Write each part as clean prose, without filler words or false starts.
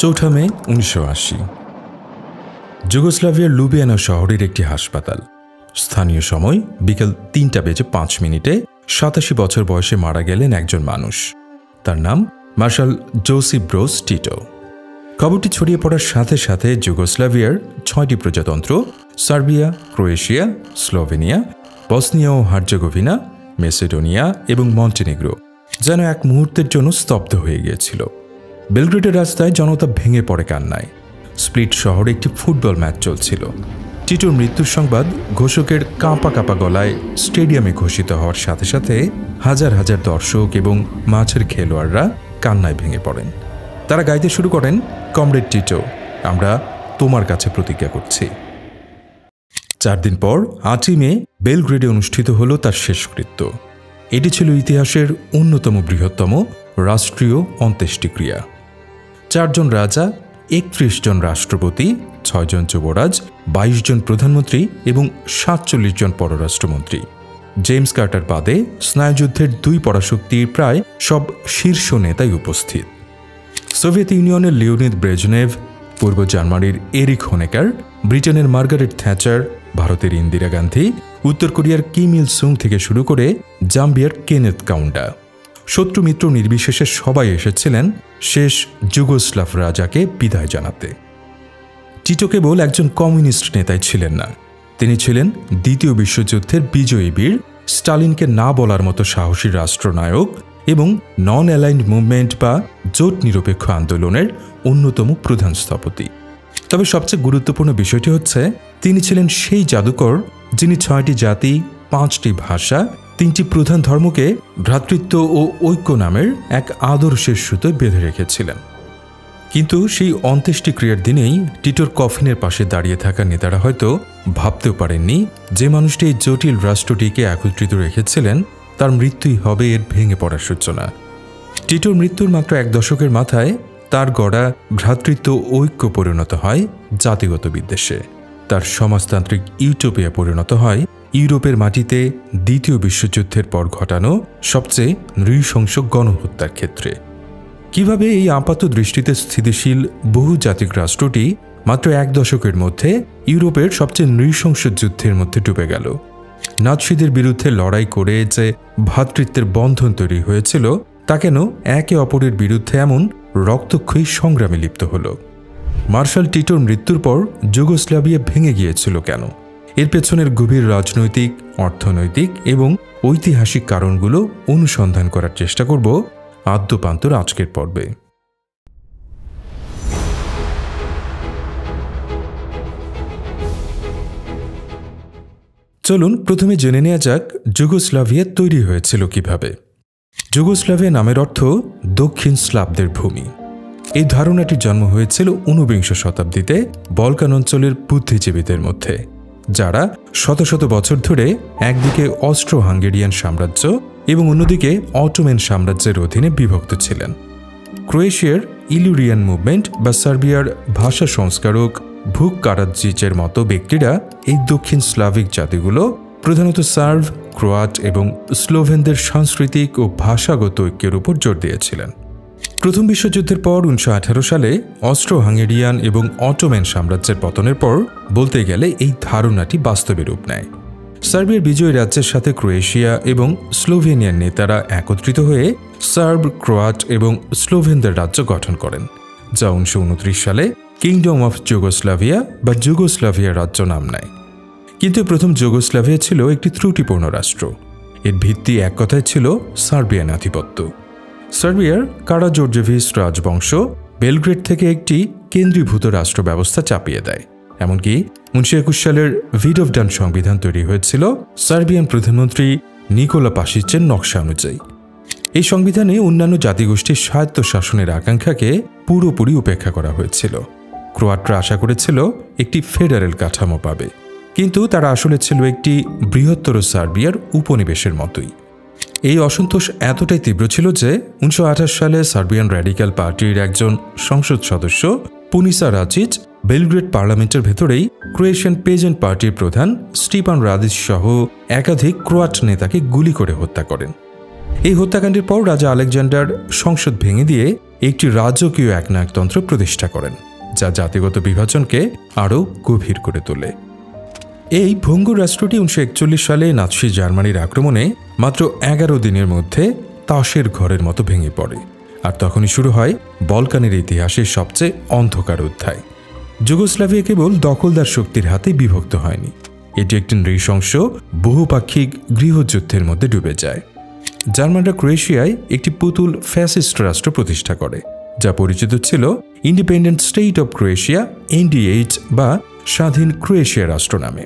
4 মে 1980 যুগোস্লাভিয়ার লুবিয়ানা শহরের একটি হাসপাতাল। স্থানীয় সময় বিকেল 3:05 87 বছর বয়সে মারা গেলেন একজন মানুষ। তার নাম মার্শাল জোসিফ ব্রোজ টিটো। খবরটি ছড়িয়ে পড়ার সাথে সাথে যুগোস্লাভিয়ার 6টি প্রজাতন্ত্র সার্বিয়া, ক্রোয়েশিয়া, স্লোভেনিয়া, বসনিয়া ও হার্জেগোভিনা, মেসিডোনিয়া এবং মন্টেনিগ্রো যেন এক মুহূর্তের জন্য স্তব্ধ হয়ে গিয়েছিল। বেলগ্রেডের রাস্তায় জনতা ভেঙে পড়ে কান্নায়। স্প্লিট শহরে একটি ফুটবল ম্যাচ চলছিল। টিটোর মৃত্যুর সংবাদ ঘোষকের কাঁপা কাঁপা গলায় স্টেডিয়ামে ঘোষিত হওয়ার সাথে সাথে হাজার হাজার দর্শক এবং মাঠের খেলোয়াড়রা কান্নায় ভেঙে পড়েন। তারা গাইতে শুরু করেন, কমরেড টিটো, আমরা তোমার কাছে প্রতিজ্ঞা করছি। 4 দিন পর 8 মে বেলগ্রেডে অনুষ্ঠিত হল তার শেষকৃত্য। এটি ছিল ইতিহাসের অন্যতম বৃহত্তম রাষ্ট্রীয় অন্ত্যেষ্টিক্রিয়া। 4 জন রাজা, 31 জন রাষ্ট্রপতি, 6 জন যুবরাজ, 22 জন প্রধানমন্ত্রী এবং 47 জন পররাষ্ট্রমন্ত্রী, জেমস কার্টার বাদে স্নায়ুযুদ্ধের 2 পরাশক্তির প্রায় সব শীর্ষ নেতাই উপস্থিত। সোভিয়েত ইউনিয়নের লিওনিদ ব্রেজনেভ, পূর্ব জার্মানির এরিক হোনেকার, ব্রিটেনের মার্গারেট থ্যাচার, ভারতের ইন্দিরা গান্ধী, উত্তর কোরিয়ার কিম ইল সুং থেকে শুরু করে জাম্বিয়ার কেনেথ কাউন্ডা, শত্রু মিত্র নির্বিশেষে সবাই এসেছিলেন শেষ যুগোস্লাভ রাজাকে বিদায় জানাতে। টিটো কেবল একজন কমিউনিস্ট নেতাই ছিলেন না, তিনি ছিলেন দ্বিতীয় বিশ্বযুদ্ধের বিজয়ী বীর, স্টালিনকে না বলার মতো সাহসী রাষ্ট্রনায়ক এবং নন অ্যালাইন্ড মুভমেন্ট বা জোট নিরপেক্ষ আন্দোলনের অন্যতম প্রধান স্থপতি। তবে সবচেয়ে গুরুত্বপূর্ণ বিষয়টি হচ্ছে, তিনি ছিলেন সেই জাদুকর যিনি 6টি জাতি, 5টি ভাষা, 3টি প্রধান ধর্মকে ভ্রাতৃত্ব ও ঐক্য নামের এক আদর্শের সুতোয় বেঁধে রেখেছিলেন। কিন্তু সেই অন্ত্যেষ্টিক্রিয়ার দিনেই টিটোর কফিনের পাশে দাঁড়িয়ে থাকা নেতারা হয়তো ভাবতেও পারেননি যে মানুষটি এই জটিল রাষ্ট্রটিকে একত্রিত রেখেছিলেন তার মৃত্যুই হবে এর ভেঙে পড়ার সূচনা। টিটোর মৃত্যুর মাত্র 1 দশকের মাথায় তার গড়া ভ্রাতৃত্ব ঐক্য পরিণত হয় জাতিগত বিদ্বেষে। তার সমাজতান্ত্রিক ইউটোপিয়া পরিণত হয় ইউরোপের মাটিতে দ্বিতীয় বিশ্বযুদ্ধের পর ঘটানো সবচেয়ে নৃশংস গণহত্যার ক্ষেত্রে। কিভাবে এই আপাত দৃষ্টিতে স্থিতিশীল বহুজাতিক রাষ্ট্রটি মাত্র 1 দশকের মধ্যে ইউরোপের সবচেয়ে নৃশংস যুদ্ধের মধ্যে ডুবে গেল? নাৎসিদের বিরুদ্ধে লড়াই করে যে ভ্রাতৃত্বের বন্ধন তৈরি হয়েছিল তা কেন একে অপরের বিরুদ্ধে এমন রক্তক্ষয়ী সংগ্রামে লিপ্ত হল? মার্শাল টিটোর মৃত্যুর পর যুগোস্লাভিয়া ভেঙে গিয়েছিল কেন? এর পেছনের গভীর রাজনৈতিক, অর্থনৈতিক এবং ঐতিহাসিক কারণগুলো অনুসন্ধান করার চেষ্টা করব আদ্যপান্তর আজকের পর্বে। চলুন প্রথমে জেনে নেওয়া যাক যুগোস্লাভিয়া তৈরি হয়েছিল কিভাবে। যুগোস্লাভিয়া নামের অর্থ দক্ষিণ স্লাভদের ভূমি। এই ধারণাটির জন্ম হয়েছিল 19বিংশ শতাব্দীতে বলকান অঞ্চলের বুদ্ধিজীবীদের মধ্যে, যারা শত শত বছর ধরে একদিকে অস্ট্রো হাঙ্গেরিয়ান সাম্রাজ্য এবং অন্যদিকে অটোম্যান সাম্রাজ্যের অধীনে বিভক্ত ছিলেন। ক্রোয়েশিয়ার ইলুরিয়ান মুভমেন্ট বা সার্বিয়ার ভাষা সংস্কারক ভুক কারাজিচের মতো ব্যক্তিরা এই দক্ষিণ স্লাভিক জাতিগুলো প্রধানত সার্ভ, ক্রোয়াট এবং স্লোভেনদের সাংস্কৃতিক ও ভাষাগত ঐক্যের উপর জোর দিয়েছিলেন। প্রথম বিশ্বযুদ্ধের পর 1918 সালে অস্ট্রো হাঙ্গেরিয়ান এবং অটোম্যান সাম্রাজ্যের পতনের পর বলতে গেলে এই ধারণাটি বাস্তবে রূপ নেয়। সার্বিয়ার বিজয়ী রাজ্যের সাথে ক্রোয়েশিয়া এবং স্লোভেনিয়ার নেতারা একত্রিত হয়ে সার্ব, ক্রোয়াট এবং স্লোভেনদের রাজ্য গঠন করেন, যা 1929 সালে কিংডম অফ যুগোস্লাভিয়া বা যুগোস্লাভিয়া রাজ্য নাম নেয়। কিন্তু প্রথম যুগোস্লাভিয়া ছিল একটি ত্রুটিপূর্ণ রাষ্ট্র। এর ভিত্তি এক কথায় ছিল সার্বিয়ান আধিপত্য। সার্বিয়ার কারাজোর্জেভিচ রাজবংশ বেলগ্রেড থেকে একটি কেন্দ্রীভূত রাষ্ট্র ব্যবস্থা চাপিয়ে দেয়। এমনকি 1921 সালের ভিডোভডান সংবিধান তৈরি হয়েছিল সার্বিয়ান প্রধানমন্ত্রী নিকোলা পাশিচের নকশা অনুযায়ী। এই সংবিধানে অন্যান্য জাতিগোষ্ঠীর স্বায়ত্ত শাসনের আকাঙ্ক্ষাকে পুরোপুরি উপেক্ষা করা হয়েছিল। ক্রোয়াটরা আশা করেছিল একটি ফেডারেল কাঠামো পাবে, কিন্তু তারা আসলে ছিল একটি বৃহত্তর সার্বিয়ার উপনিবেশের মতোই। এই অসন্তোষ এতটাই তীব্র ছিল যে 1928 সালে সার্বিয়ান র্যাডিক্যাল পার্টির একজন সংসদ সদস্য পুনিসা রাচিচ বেলগ্রেড পার্লামেন্টের ভেতরেই ক্রোয়েশিয়ান পেজেন্ট পার্টির প্রধান স্টিপান রাদিচ সহ একাধিক ক্রোয়াট নেতাকে গুলি করে হত্যা করেন। এই হত্যাকাণ্ডের পর রাজা আলেকজান্ডার সংসদ ভেঙে দিয়ে একটি রাজকীয় একনায়কতন্ত্র প্রতিষ্ঠা করেন, যা জাতিগত বিভাজনকে আরও গভীর করে তোলে। এই ভঙ্গুর রাষ্ট্রটি 1941 সালে নাৎসি জার্মানির আক্রমণে মাত্র 11 দিনের মধ্যে তাসের ঘরের মতো ভেঙে পড়ে, আর তখনই শুরু হয় বলকানের ইতিহাসের সবচেয়ে অন্ধকার অধ্যায়। যুগোস্লাভিয়া কেবল দখলদার শক্তির হাতে বিভক্ত হয়নি, এটি একটি নৃশংস বহুপাক্ষিক গৃহযুদ্ধের মধ্যে ডুবে যায়। জার্মানরা ক্রোয়েশিয়ায় একটি পুতুল ফ্যাসিস্ট রাষ্ট্র প্রতিষ্ঠা করে, যা পরিচিত ছিল independent state of Croatia NDH বা স্বাধীন ক্রোয়েশিয়া রাষ্ট্র নামে।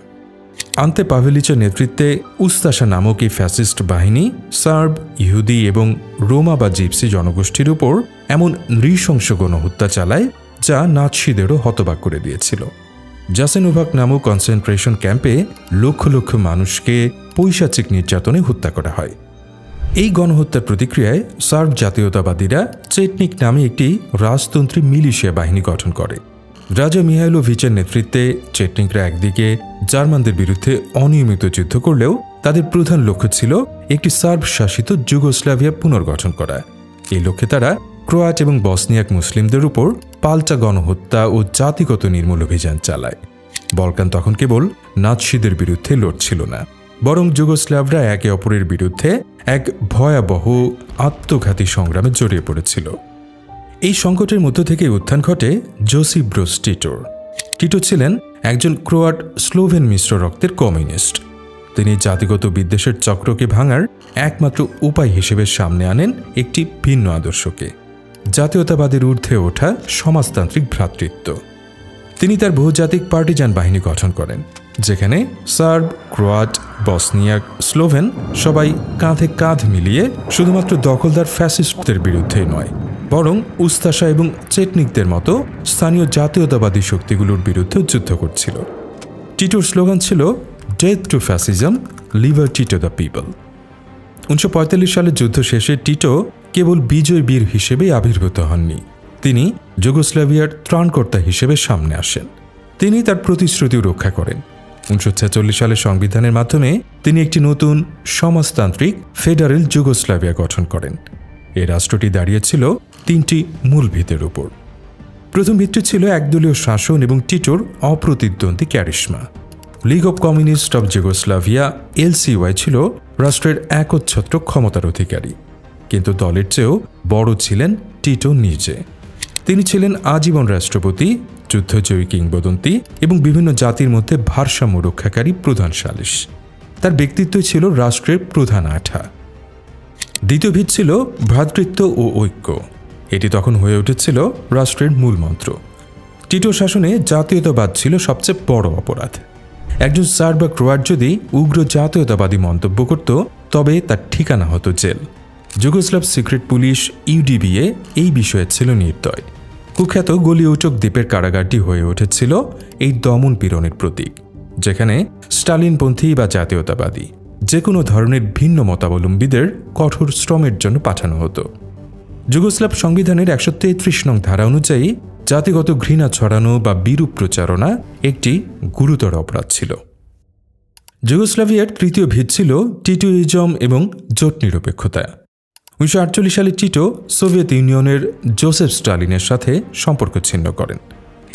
আন্তে পাভেলিচের নেতৃত্বে উস্তাশা নামক এই ফ্যাসিস্ট বাহিনী সার্ব, ইহুদি এবং রোমা বা জিপসি জনগোষ্ঠীর উপর এমন নৃশংস গণহত্যা চালায় যা নাৎসিদেরও হতবাক করে দিয়েছিল। জাসেনোভাক নামক কনসেন্ট্রেশন ক্যাম্পে লক্ষ লক্ষ মানুষকে পৈশাচিক নির্যাতনে হত্যা করা হয়। এই গণহত্যার প্রতিক্রিয়ায় সার্ব জাতীয়তাবাদীরা চেটনিক নামে একটি রাজতন্ত্রী মিলিশিয়া বাহিনী গঠন করে। রাজা মিহাইলোভিচের নেতৃত্বে চেটনিকরা একদিকে জার্মানদের বিরুদ্ধে অনিয়মিত যুদ্ধ করলেও তাদের প্রধান লক্ষ্য ছিল একটি সার্ব শাসিত যুগোস্লাভিয়া পুনর্গঠন করা। এই লক্ষ্যে তারা ক্রোয়াট এবং বসনিয়াক মুসলিমদের উপর পাল্টা গণহত্যা ও জাতিগত নির্মূল অভিযান চালায়। বলকান তখন কেবল নাৎসিদের বিরুদ্ধে লড়ছিল না, বরং যুগোস্লাভরা একে অপরের বিরুদ্ধে এক ভয়াবহ আত্মঘাতী সংগ্রামে জড়িয়ে পড়েছিল। এই সংকটের মধ্য থেকে উত্থান ঘটে জোসিপ ব্রোজ টিটোর। টিটো ছিলেন একজন ক্রোয়াট স্লোভেন মিশ্র রক্তের কমিউনিস্ট। তিনি জাতিগত বিদ্বেষের চক্রকে ভাঙার একমাত্র উপায় হিসেবে সামনে আনেন একটি ভিন্ন আদর্শকে, জাতীয়তাবাদের ঊর্ধ্বে ওঠা সমাজতান্ত্রিক ভ্রাতৃত্ব। তিনি তার বহুজাতিক পার্টিজান বাহিনী গঠন করেন, যেখানে সার্ব, ক্রোয়াট, বসনিয়াক, স্লোভেন সবাই কাঁধে কাঁধ মিলিয়ে শুধুমাত্র দখলদার ফ্যাসিস্টদের বিরুদ্ধে নয়, বরং উস্তাশা এবং চেটনিকদের মতো স্থানীয় জাতীয়তাবাদী শক্তিগুলোর বিরুদ্ধে যুদ্ধ করছিল। টিটোর স্লোগান ছিল death two fascism, liberty to the people. 1945 সালের যুদ্ধ শেষে টিটো কেবল বিজয় বীর হিসেবেই আবির্ভূত হননি, তিনি যুগোস্লাভিয়ার ত্রাণকর্তা হিসেবে সামনে আসেন। তিনি তার প্রতিশ্রুতিও রক্ষা করেন। 1946 সালের সংবিধানের মাধ্যমে তিনি একটি নতুন সমাজতান্ত্রিক ফেডারেল যুগোস্লাভিয়া গঠন করেন। এই রাষ্ট্রটি দাঁড়িয়েছিল 3টি মূল ভিতের উপর। প্রথম ভিতটি ছিল একদলীয় শাসন এবং টিটোর অপ্রতিদ্বন্দ্বী charisma. League of communist of Yugoslavia LCY ছিল রাষ্ট্রের একচ্ছত্র ক্ষমতার অধিকারী, কিন্তু দলের চেয়েও বড় ছিলেন টিটো নিজে। তিনি ছিলেন আজীবন রাষ্ট্রপতি, যুদ্ধজয়ী কিংবদন্তি এবং বিভিন্ন জাতির মধ্যে ভারসাম্য রক্ষাকারী প্রধান সালিস। তার ব্যক্তিত্বই ছিল রাষ্ট্রের প্রধান আঠা। দ্বিতীয় ভিত ছিল ভ্রাতৃত্ব ও ঐক্য। এটি তখন হয়ে উঠেছিল রাষ্ট্রের মূল মন্ত্র। টিটো শাসনে জাতীয়তাবাদ ছিল সবচেয়ে বড় অপরাধ। একজন সার্ব বা ক্রোয়াট যদি উগ্র জাতীয়তাবাদী মন্তব্য করত, তবে তার ঠিকানা হতো জেল। যুগোস্লাভ সিক্রেট পুলিশ UDBA এই বিষয়ে ছিল নির্দয়। কুখ্যাত গলিউটক দ্বীপের কারাগারটি হয়ে উঠেছিল এই দমন পীড়নের প্রতীক, যেখানে স্টালিনপন্থী বা জাতীয়তাবাদী যে কোনো ধরনের ভিন্ন মতাবলম্বীদের কঠোর শ্রমের জন্য পাঠানো হতো। যুগোস্লাভ সংবিধানের 133 নং ধারা অনুযায়ী জাতিগত ঘৃণা ছড়ানো বা বিরূপ প্রচারণা একটি গুরুতর অপরাধ ছিল। যুগোস্লাভিয়ার তৃতীয় ভিত ছিল টিটোইজম এবং জোট নিরপেক্ষতা। 1948 সালে টিটো সোভিয়েত ইউনিয়নের জোসেফ স্টালিনের সাথে সম্পর্ক ছিন্ন করেন।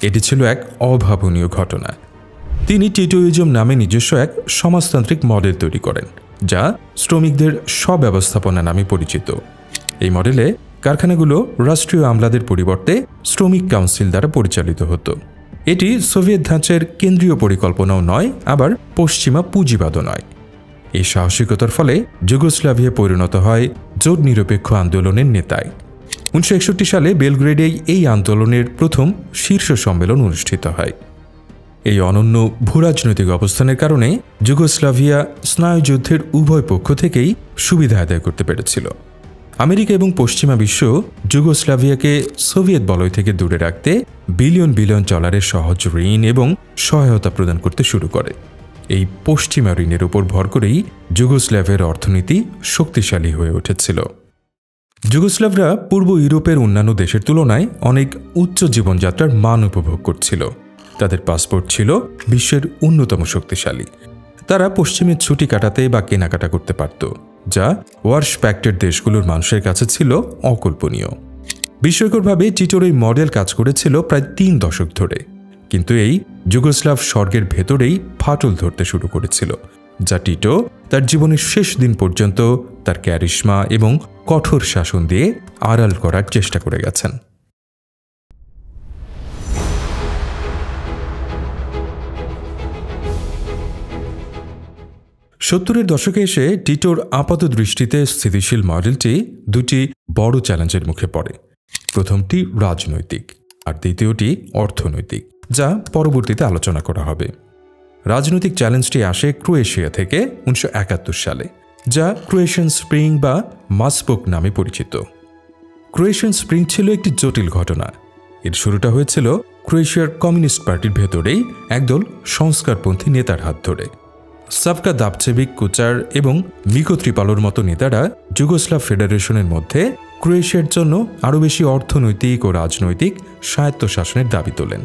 এটি ছিল এক অভাবনীয় ঘটনা। তিনি টিটোইজম নামে নিজস্ব এক সমাজতান্ত্রিক মডেল তৈরি করেন, যা শ্রমিকদের স্বব্যবস্থাপনা নামে পরিচিত। এই মডেলে কারখানাগুলো রাষ্ট্রীয় আমলাদের পরিবর্তে শ্রমিক কাউন্সিল দ্বারা পরিচালিত হতো। এটি সোভিয়েত ধাঁচের কেন্দ্রীয় পরিকল্পনাও নয়, আবার পশ্চিমা পুঁজিবাদও নয়। এই সাহসিকতার ফলে যুগোস্লাভিয়া পরিণত হয় জোট নিরপেক্ষ আন্দোলনের নেতায়। 1961 সালে বেলগ্রেডে এই আন্দোলনের প্রথম শীর্ষ সম্মেলন অনুষ্ঠিত হয়। এই অনন্য ভূরাজনৈতিক অবস্থানের কারণে যুগোস্লাভিয়া স্নায়ুযুদ্ধের উভয় পক্ষ থেকেই সুবিধা আদায় করতে পেরেছিল। আমেরিকা এবং পশ্চিমা বিশ্ব যুগোস্লাভিয়াকে সোভিয়েত বলয় থেকে দূরে রাখতে বিলিয়ন বিলিয়ন ডলারের সহজ ঋণ এবং সহায়তা প্রদান করতে শুরু করে। এই পশ্চিমা ঋণের উপর ভর করেই যুগোস্লাভের অর্থনীতি শক্তিশালী হয়ে উঠেছিল। যুগোস্লাভরা পূর্ব ইউরোপের অন্যান্য দেশের তুলনায় অনেক উচ্চ জীবনযাত্রার মান উপভোগ করছিল। তাদের পাসপোর্ট ছিল বিশ্বের অন্যতম শক্তিশালী। তারা পশ্চিমের ছুটি কাটাতে বা কেনাকাটা করতে পারত, যা ওয়ার্শ প্যাক্টের দেশগুলোর মানুষের কাছে ছিল অকল্পনীয়। বিস্ময়করভাবে টিটোর এই মডেল কাজ করেছিল প্রায় 3 দশক ধরে, কিন্তু এই যুগোস্লাভ স্বর্গের ভেতরেই ফাটল ধরতে শুরু করেছিল, যা টিটো তার জীবনের শেষ দিন পর্যন্ত তার ক্যারিশমা এবং কঠোর শাসন দিয়ে আড়াল করার চেষ্টা করে গেছেন। 70-এর দশকে এসে টিটোর আপাত দৃষ্টিতে স্থিতিশীল মডেলটি দুটি বড় চ্যালেঞ্জের মুখে পড়ে। প্রথমটি রাজনৈতিক আর দ্বিতীয়টি অর্থনৈতিক, যা পরবর্তীতে আলোচনা করা হবে। রাজনৈতিক চ্যালেঞ্জটি আসে ক্রোয়েশিয়া থেকে 1971 সালে, যা ক্রোয়েশিয়ান স্প্রিং বা মাসপোক নামে পরিচিত। ক্রোয়েশিয়ান স্প্রিং ছিল একটি জটিল ঘটনা। এর শুরুটা হয়েছিল ক্রোয়েশিয়ার কমিউনিস্ট পার্টির ভেতরেই একদল সংস্কারপন্থী নেতার হাত ধরে। সাভকা দাবচেভিক, কুচার এবং মিকো ত্রিপালোর মতো নেতারা যুগোস্লাভ ফেডারেশনের মধ্যে ক্রোয়েশিয়ার জন্য আরও বেশি অর্থনৈতিক ও রাজনৈতিক স্বায়ত্তশাসনের দাবি তোলেন।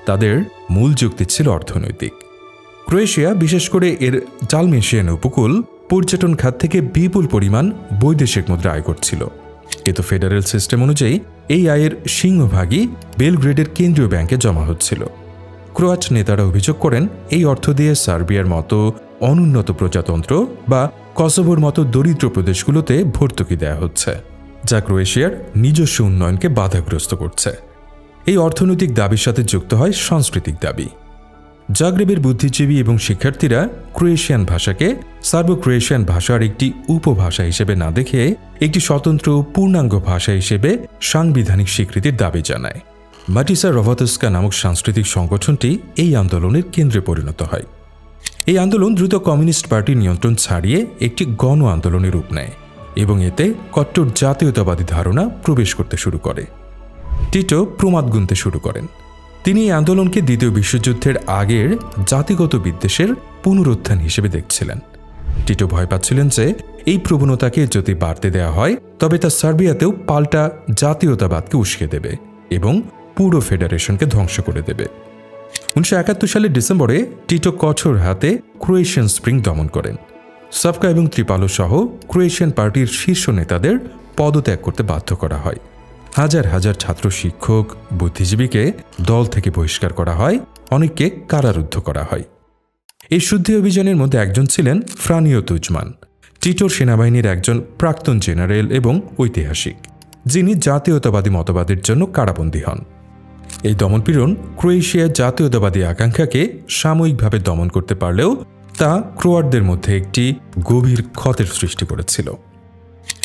তাদের মূল যুক্তি ছিল অর্থনৈতিক। ক্রোয়েশিয়া, বিশেষ করে এর ডালমেশিয়ান উপকূল, পর্যটন খাত থেকে বিপুল পরিমাণ বৈদেশিক মুদ্রা আয় করছিল। কিন্তু ফেডারেল সিস্টেম অনুযায়ী এই আয়ের সিংহভাগই বেলগ্রেডের কেন্দ্রীয় ব্যাংকে জমা হচ্ছিল। ক্রোয়াট নেতারা অভিযোগ করেন এই অর্থ দিয়ে সার্বিয়ার মতো অনুন্নত প্রজাতন্ত্র বা কসোভোর মতো দরিদ্র প্রদেশগুলোতে ভর্তুকি দেয়া হচ্ছে, যা ক্রোয়েশিয়ার নিজস্ব উন্নয়নকে বাধাগ্রস্ত করছে। এই অর্থনৈতিক দাবির সাথে যুক্ত হয় সাংস্কৃতিক দাবি। জাগ্রেবের বুদ্ধিজীবী এবং শিক্ষার্থীরা ক্রোয়েশিয়ান ভাষাকে সার্বো ক্রোয়েশিয়ান ভাষার একটি উপভাষা হিসেবে না দেখে একটি স্বতন্ত্র পূর্ণাঙ্গ ভাষা হিসেবে সাংবিধানিক স্বীকৃতির দাবি জানায়। মাটিসা রভাতস্কা নামক সাংস্কৃতিক সংগঠনটি এই আন্দোলনের কেন্দ্রে পরিণত হয়। এই আন্দোলন দ্রুত কমিউনিস্ট পার্টির নিয়ন্ত্রণ ছাড়িয়ে একটি গণ আন্দোলনের রূপ নেয় এবং এতে কট্টর জাতীয়তাবাদী ধারণা প্রবেশ করতে শুরু করে। টিটো প্রমাদ গুনতে শুরু করেন। তিনি এই আন্দোলনকে দ্বিতীয় বিশ্বযুদ্ধের আগের জাতিগত বিদ্বেষের পুনরুত্থান হিসেবে দেখছিলেন। টিটো ভয় পাচ্ছিলেন যে এই প্রবণতাকে যদি বাড়তে দেওয়া হয় তবে তা সার্বিয়াতেও পাল্টা জাতীয়তাবাদকে উস্কে দেবে এবং পুরো ফেডারেশনকে ধ্বংস করে দেবে। 1971 সালের ডিসেম্বরে টিটো কঠোর হাতে ক্রোয়েশিয়ান স্প্রিং দমন করেন। সাভকা এবং ত্রিপালো সহ ক্রোয়েশিয়ান পার্টির শীর্ষ নেতাদের পদত্যাগ করতে বাধ্য করা হয়। হাজার হাজার ছাত্র, শিক্ষক, বুদ্ধিজীবীকে দল থেকে বহিষ্কার করা হয়, অনেককে কারারুদ্ধ করা হয়। এই শুদ্ধি অভিযানের মধ্যে একজন ছিলেন ফ্রানিও তুজমান, টিটোর সেনাবাহিনীর একজন প্রাক্তন জেনারেল এবং ঐতিহাসিক, যিনি জাতীয়তাবাদী মতবাদের জন্য কারাবন্দী হন। এই দমনপীড়ন ক্রোয়েশিয়ার জাতীয়তাবাদী আকাঙ্ক্ষাকে সাময়িকভাবে দমন করতে পারলেও তা ক্রোয়াটদের মধ্যে একটি গভীর ক্ষতের সৃষ্টি করেছিল।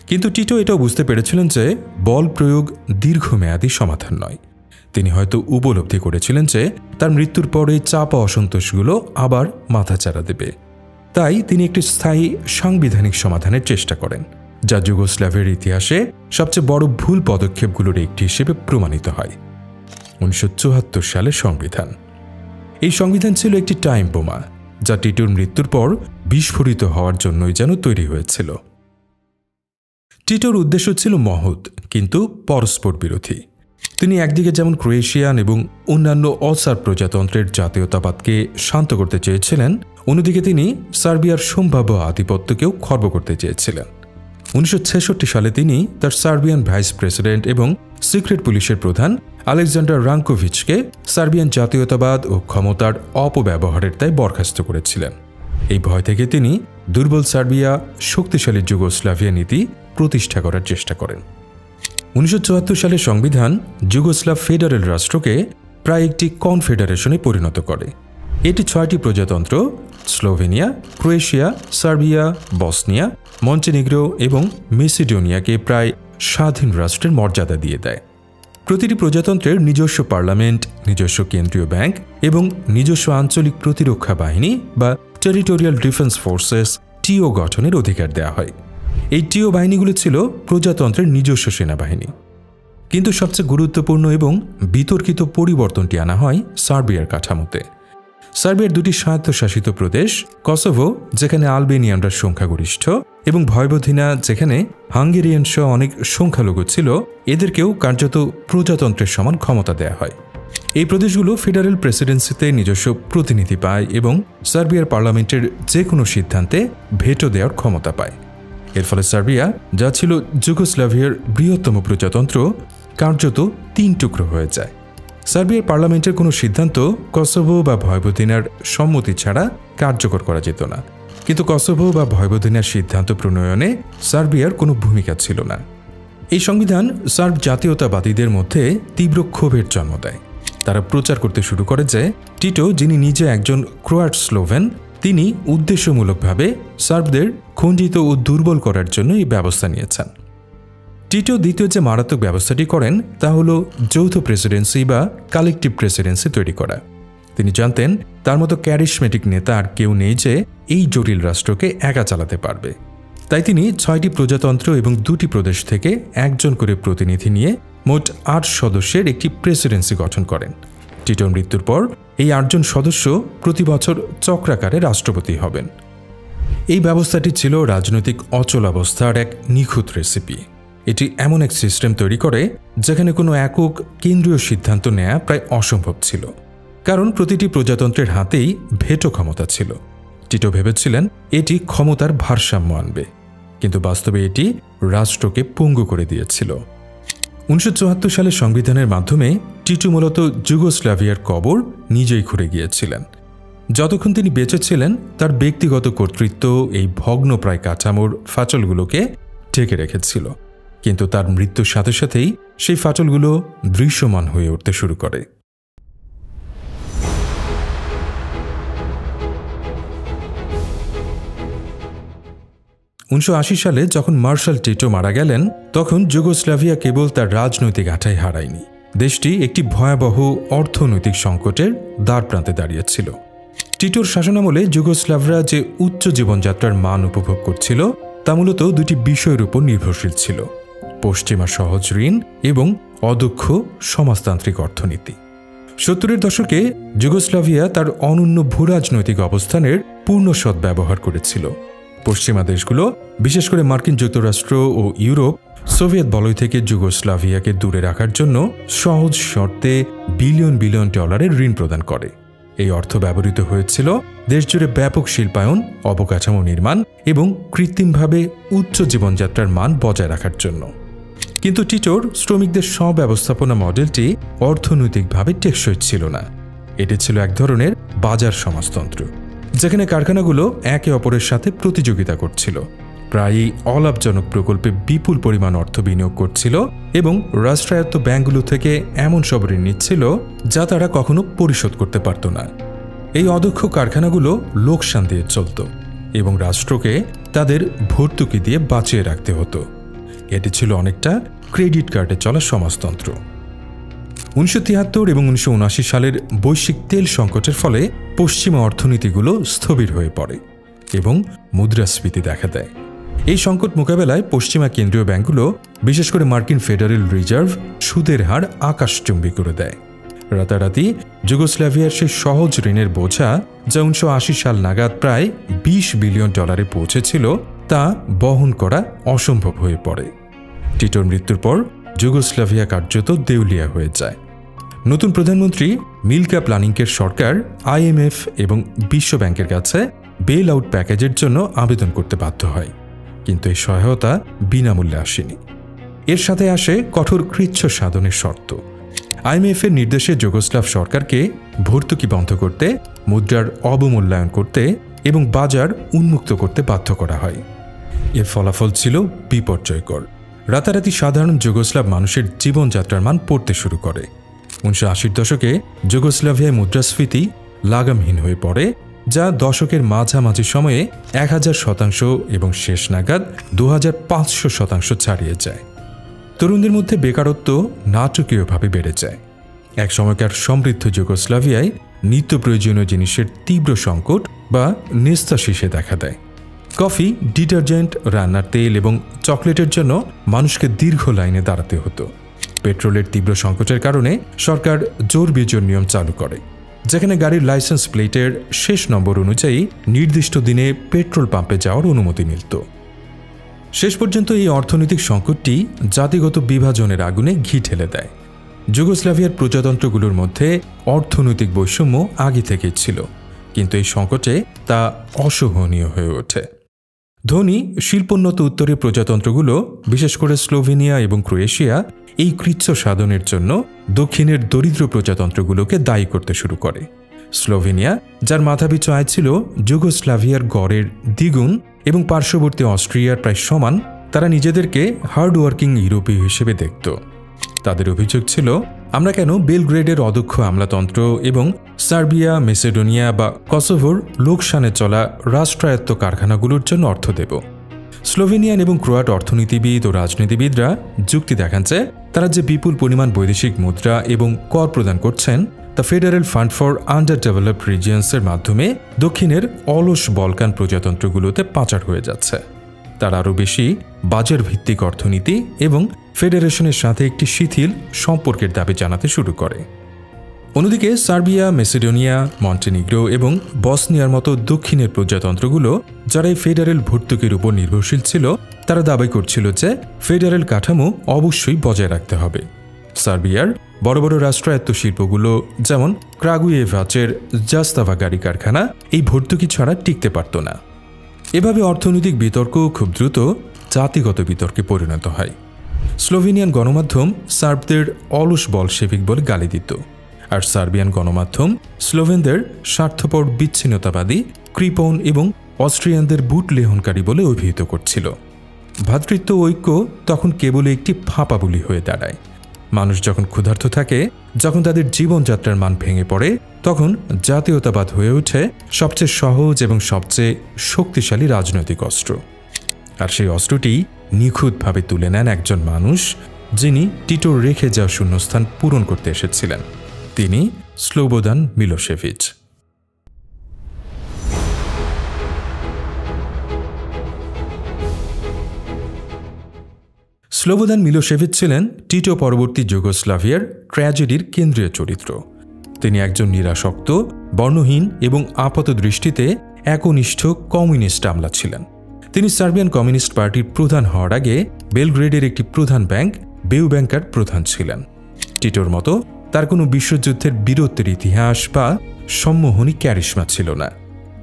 কিন্তু টিটো এটাও বুঝতে পেরেছিলেন যে বল প্রয়োগ দীর্ঘমেয়াদী সমাধান নয়। তিনি হয়তো উপলব্ধি করেছিলেন যে তার মৃত্যুর পরে চাপা অসন্তোষগুলো আবার মাথাচাড়া দেবে। তাই তিনি একটি স্থায়ী সাংবিধানিক সমাধানের চেষ্টা করেন, যা যুগোস্লাভের ইতিহাসে সবচেয়ে বড় ভুল পদক্ষেপগুলোর একটি হিসেবে প্রমাণিত হয়। 1974 সালের সংবিধান। এই সংবিধান ছিল একটি টাইম বোমা, যা টিটোর মৃত্যুর পর বিস্ফোরিত হওয়ার জন্যই যেন তৈরি হয়েছিল। টিটোর উদ্দেশ্য ছিল মহৎ, কিন্তু পরস্পর বিরোধী। তিনি একদিকে যেমন ক্রোয়েশিয়ান এবং অন্যান্য অসার প্রজাতন্ত্রের জাতীয়তাবাদকে শান্ত করতে চেয়েছিলেন, অন্যদিকে তিনি সার্বিয়ার সম্ভাব্য আধিপত্যকেও খর্ব করতে চেয়েছিলেন। 1966 সালে তিনি তার সার্বিয়ান ভাইস প্রেসিডেন্ট এবং সিক্রেট পুলিশের প্রধান আলেকজান্ডার রাঙ্কোভিচকে সার্বিয়ান জাতীয়তাবাদ ও ক্ষমতার অপব্যবহারের দায়ে বরখাস্ত করেছিলেন। এই ভয় থেকে তিনি দুর্বল সার্বিয়া, শক্তিশালী যুগোস্লাভিয়া নীতি প্রতিষ্ঠা করার চেষ্টা করেন। 1974 সালের সংবিধান যুগোস্লাভ ফেডারেল রাষ্ট্রকে প্রায় একটি কনফেডারেশনে পরিণত করে। এটি 6টি প্রজাতন্ত্র Slovenia, Croatia, Serbia, Bosnia, Montenegro এবং মেসিডোনিয়াকে প্রায় স্বাধীন রাষ্ট্রের মর্যাদা দিয়ে দেয়। প্রতিটি প্রজাতন্ত্রের নিজস্ব পার্লামেন্ট, নিজস্ব কেন্দ্রীয় ব্যাংক এবং নিজস্ব আঞ্চলিক প্রতিরক্ষা বাহিনী বা টেরিটোরিয়াল ডিফেন্স ফোর্সেস টিও গঠনের অধিকার দেওয়া হয়। এই টিও বাহিনীগুলো ছিল প্রজাতন্ত্রের নিজস্ব সেনাবাহিনী। কিন্তু সবচেয়ে গুরুত্বপূর্ণ এবং বিতর্কিত পরিবর্তনটি আনা হয় সার্বিয়ার কাঠামোতে। সার্বিয়ার দুটি স্বায়ত্তশাসিত প্রদেশ, কসোভো যেখানে আলবেনিয়ানরা সংখ্যাগরিষ্ঠ এবং ভয়বধিনা যেখানে হাঙ্গেরিয়ান সহ অনেক সংখ্যালঘু ছিল, এদেরকেও কার্যত প্রজাতন্ত্রের সমান ক্ষমতা দেয়া হয়। এই প্রদেশগুলো ফেডারেল প্রেসিডেন্সিতে নিজস্ব প্রতিনিধি পায় এবং সার্বিয়ার পার্লামেন্টের যে কোনো সিদ্ধান্তে ভেটো দেওয়ার ক্ষমতা পায়। এর ফলে সার্বিয়া, যা ছিল যুগোস্লাভিয়ার বৃহত্তম প্রজাতন্ত্র, কার্যত 3 টুকরো হয়ে যায়। সার্বিয়ার পার্লামেন্টের কোনো সিদ্ধান্ত কসোভো বা ভয়ভোদিনার সম্মতি ছাড়া কার্যকর করা যেত না, কিন্তু কসোভো বা ভয়ভোদিনার সিদ্ধান্ত প্রণয়নে সার্বিয়ার কোনো ভূমিকা ছিল না। এই সংবিধান সার্ব জাতীয়তাবাদীদের মধ্যে তীব্র ক্ষোভের জন্ম দেয়। তারা প্রচার করতে শুরু করে যে টিটো, যিনি নিজে একজন ক্রোয়াট স্লোভেন, তিনি উদ্দেশ্যমূলকভাবে সার্বদের খণ্ডিত ও দুর্বল করার জন্য এই ব্যবস্থা নিয়েছেন। টিটো দ্বিতীয় যে মারাত্মক ব্যবস্থাটি করেন তা হল যৌথ প্রেসিডেন্সি বা কালেকটিভ প্রেসিডেন্সি তৈরি করা। তিনি জানতেন তার মতো ক্যারিশমেটিক নেতা আর কেউ নেই যে এই জটিল রাষ্ট্রকে একা চালাতে পারবে। তাই তিনি 6টি প্রজাতন্ত্র এবং 2টি প্রদেশ থেকে একজন করে প্রতিনিধি নিয়ে মোট 8 সদস্যের একটি প্রেসিডেন্সি গঠন করেন। টিটোর মৃত্যুর পর এই 8 জন সদস্য প্রতি বছর চক্রাকারে রাষ্ট্রপতি হবেন। এই ব্যবস্থাটি ছিল রাজনৈতিক অচলাবস্থার এক নিখুঁত রেসিপি। এটি এমন এক সিস্টেম তৈরি করে যেখানে কোনো একক কেন্দ্রীয় সিদ্ধান্ত নেওয়া প্রায় অসম্ভব ছিল, কারণ প্রতিটি প্রজাতন্ত্রের হাতেই ভেটো ক্ষমতা ছিল। টিটো ভেবেছিলেন এটি ক্ষমতার ভারসাম্য আনবে, কিন্তু বাস্তবে এটি রাষ্ট্রকে পঙ্গু করে দিয়েছিল। 1974 সালে সংবিধানের মাধ্যমে টিটো মূলত যুগোস্লাভিয়ার কবর নিজেই খুঁড়ে গিয়েছিলেন। যতক্ষণ তিনি বেঁচে ছিলেন তার ব্যক্তিগত কর্তৃত্ব এই ভগ্নপ্রায় কাঠামোর ফাটলগুলোকে ঢেকে রেখেছিল, কিন্তু তার মৃত্যুর সাথে সাথেই সেই ফাটলগুলো দৃশ্যমান হয়ে উঠতে শুরু করে। 1980 সালে যখন মার্শাল টিটো মারা গেলেন, তখন যুগোস্লাভিয়া কেবল তার রাজনৈতিক আঠাই হারায়নি, দেশটি একটি ভয়াবহ অর্থনৈতিক সংকটের দ্বারপ্রান্তে দাঁড়িয়েছিল। টিটোর শাসনামলে যুগোস্লাভরা যে উচ্চ জীবনযাত্রার মান উপভোগ করছিল তা মূলত 2টি বিষয়ের উপর নির্ভরশীল ছিল: পশ্চিমা সহজ ঋণ এবং অদক্ষ সমাজতান্ত্রিক অর্থনীতি। 70-এর দশকে যুগোস্লাভিয়া তার অনন্য ভূরাজনৈতিক অবস্থানের পূর্ণ সদ্ব্যবহার করেছিল। পশ্চিমা দেশগুলো, বিশেষ করে মার্কিন যুক্তরাষ্ট্র ও ইউরোপ, সোভিয়েত বলয় থেকে যুগোস্লাভিয়াকে দূরে রাখার জন্য সহজ শর্তে বিলিয়ন বিলিয়ন ডলারের ঋণ প্রদান করে। এই অর্থ ব্যবহৃত হয়েছিল দেশজুড়ে ব্যাপক শিল্পায়ন, অবকাঠামো নির্মাণ এবং কৃত্রিমভাবে উচ্চ জীবনযাত্রার মান বজায় রাখার জন্য। কিন্তু টিটোর শ্রমিকদের স্ব-ব্যবস্থাপনা মডেলটি অর্থনৈতিকভাবে টেকসই ছিল না। এটি ছিল এক ধরনের বাজার সমাজতন্ত্র, যেখানে কারখানাগুলো একে অপরের সাথে প্রতিযোগিতা করছিল, প্রায়ই অলাভজনক প্রকল্পে বিপুল পরিমাণ অর্থ বিনিয়োগ করছিল এবং রাষ্ট্রায়ত্ত ব্যাংকগুলো থেকে এমন সব ঋণ নিচ্ছিল যা তারা কখনো পরিশোধ করতে পারত না। এই অদক্ষ কারখানাগুলো লোকসান দিয়ে চলত এবং রাষ্ট্রকে তাদের ভর্তুকি দিয়ে বাঁচিয়ে রাখতে হতো। এটি ছিল অনেকটা ক্রেডিট কার্ডে চলা সমাজতন্ত্র। 1973 এবং 1979 সালের বৈশ্বিক তেল সংকটের ফলে পশ্চিমা অর্থনীতিগুলো স্থবির হয়ে পড়ে এবং মুদ্রাস্ফীতি দেখা দেয়। এই সংকট মোকাবেলায় পশ্চিমা কেন্দ্রীয় ব্যাংকগুলো, বিশেষ করে মার্কিন ফেডারেল রিজার্ভ, সুদের হার আকাশচুম্বী করে দেয়। রাতারাতি যুগোস্লাভিয়ার সেই সহজ ঋণের বোঝা, যা 1980 সাল নাগাদ প্রায় $20 বিলিয়ন পৌঁছেছিল, তা বহন করা অসম্ভব হয়ে পড়ে। টিটোর মৃত্যুর পর যুগোস্লাভিয়া কার্যত দেউলিয়া হয়ে যায়। নতুন প্রধানমন্ত্রী মিলকা প্লানিংকের সরকার IMF এবং বিশ্ব ব্যাংকের কাছে বেল আউট প্যাকেজের জন্য আবেদন করতে বাধ্য হয়, কিন্তু এই সহায়তা বিনামূল্যে আসেনি। এর সাথে আসে কঠোর কৃচ্ছ সাধনের শর্ত। IMF এর নির্দেশে যুগোস্লাভ সরকারকে ভর্তুকি বন্ধ করতে, মুদ্রার অবমূল্যায়ন করতে এবং বাজার উন্মুক্ত করতে বাধ্য করা হয়। এর ফলাফল ছিল বিপর্যয়কর। রাতারাতি সাধারণ যুগোস্লাভ মানুষের জীবনযাত্রার মান পড়তে শুরু করে। 1980-র দশকে যুগোস্লাভিয়ায় মুদ্রাস্ফীতি লাগামহীন হয়ে পড়ে, যা দশকের মাঝামাঝি সময়ে 1000% এবং শেষ নাগাদ 2500% ছাড়িয়ে যায়। তরুণদের মধ্যে বেকারত্ব নাটকীয়ভাবে বেড়ে যায়। এক সময়কার সমৃদ্ধ যুগোস্লাভিয়ায় নিত্য প্রয়োজনীয় জিনিসের তীব্র সংকট বা নেস্তাশিসে দেখা দেয়। কফি, ডিটারজেন্ট, রান্নার তেল এবং চকলেটের জন্য মানুষকে দীর্ঘ লাইনে দাঁড়াতে হতো। পেট্রোলের তীব্র সংকটের কারণে সরকার জোর বিজোর নিয়ম চালু করে, যেখানে গাড়ির লাইসেন্স প্লেটের শেষ নম্বর অনুযায়ী নির্দিষ্ট দিনে পেট্রোল পাম্পে যাওয়ার অনুমতি মিলত। শেষ পর্যন্ত এই অর্থনৈতিক সংকটটি জাতিগত বিভাজনের আগুনে ঘি ঢেলে দেয়। যুগোস্লাভিয়ার প্রজাতন্ত্রগুলোর মধ্যে অর্থনৈতিক বৈষম্য আগে থেকেই ছিল, কিন্তু এই সংকটে তা অসহনীয় হয়ে ওঠে। ধনী শিল্পোন্নত উত্তরের প্রজাতন্ত্রগুলো, বিশেষ করে স্লোভেনিয়া এবং ক্রোয়েশিয়া, এই কৃচ্ছ সাধনের জন্য দক্ষিণের দরিদ্র প্রজাতন্ত্রগুলোকে দায়ী করতে শুরু করে। স্লোভেনিয়া, যার মাথাপিছু আয় ছিল যুগোস্লাভিয়ার গড়ের দ্বিগুণ এবং পার্শ্ববর্তী অস্ট্রিয়ার প্রায় সমান, তারা নিজেদেরকে হার্ডওয়ার্কিং ইউরোপীয় হিসেবে দেখত। তাদের অভিযোগ ছিল, আমরা কেন বেলগ্রেডের অদক্ষ আমলাতন্ত্র এবং সার্বিয়া, মেসিডোনিয়া বা কসোভোর লোকসানে চলা রাষ্ট্রায়ত্ত কারখানাগুলোর জন্য অর্থ দেব। স্লোভেনিয়ান এবং ক্রোয়াট অর্থনীতিবিদ ও রাজনীতিবিদরা যুক্তি দেখান যে তারা যে বিপুল পরিমাণ বৈদেশিক মুদ্রা এবং কর প্রদান করছেন তা federal fund for under developed রিজিয়ন্সের মাধ্যমে দক্ষিণের অলস বলকান প্রজাতন্ত্রগুলোতে পাচার হয়ে যাচ্ছে। তার আরও বেশি বাজার ভিত্তিক অর্থনীতি এবং ফেডারেশনের সাথে একটি শিথিল সম্পর্কের দাবি জানাতে শুরু করে। অন্যদিকে সার্বিয়া, মেসিডোনিয়া, মন্টেনিগ্রো এবং বসনিয়ার মতো দক্ষিণের প্রজাতন্ত্রগুলো, যারা এই ফেডারেল ভর্তুকির উপর নির্ভরশীল ছিল, তারা দাবি করছিল যে ফেডারেল কাঠামো অবশ্যই বজায় রাখতে হবে। সার্বিয়ার বড় বড় রাষ্ট্রায়ত্ত শিল্পগুলো, যেমন ক্রাগুয়েভাচের জাস্তাভা গাড়ি কারখানা, এই ভর্তুকি ছাড়া টিকতে পারত না। এভাবে অর্থনৈতিক বিতর্ক খুব দ্রুত জাতিগত বিতর্কে পরিণত হয়। স্লোভেনিয়ান গণমাধ্যম সার্বদের অলস বলশেভিক বলে গালি দিত, আর সার্বিয়ান গণমাধ্যম স্লোভেনদের স্বার্থপর বিচ্ছিন্নতাবাদী, কৃপণ এবং অস্ট্রিয়ানদের বুট লেহনকারী বলে অভিহিত করছিল। ভ্রাতৃত্ব ঐক্য তখন কেবল একটি ফাঁপা বুলি হয়ে দাঁড়ায়। মানুষ যখন ক্ষুধার্ত থাকে, যখন তাদের জীবনযাত্রার মান ভেঙে পড়ে, তখন জাতীয়তাবাদ হয়ে ওঠে সবচেয়ে সহজ এবং সবচেয়ে শক্তিশালী রাজনৈতিক অস্ত্র। আর সেই অস্ত্রটি নিখুঁতভাবে তুলে নেন একজন মানুষ, যিনি টিটোর রেখে যাওয়া শূন্যস্থান পূরণ করতে এসেছিলেন। তিনি স্লোবোদান মিলোসেভিচ। স্লোবোদান মিলোসেভিচ ছিলেন টিটো পরবর্তী যুগোস্লাভিয়ার ট্র্যাজেডির কেন্দ্রীয় চরিত্র। তিনি একজন নিরাসক্ত, বর্ণহীন এবং আপাতদৃষ্টিতে একনিষ্ঠ কমিউনিস্ট আমলা ছিলেন। তিনি সার্বিয়ান কমিউনিস্ট পার্টির প্রধান হওয়ার আগে বেলগ্রেডের একটি প্রধান ব্যাংক, বেউব্যাংকার প্রধান ছিলেন। টিটোর মতো তার কোনো বিশ্বযুদ্ধের বীরত্বের ইতিহাস বা সম্মোহনী ক্যারিশমা ছিল না,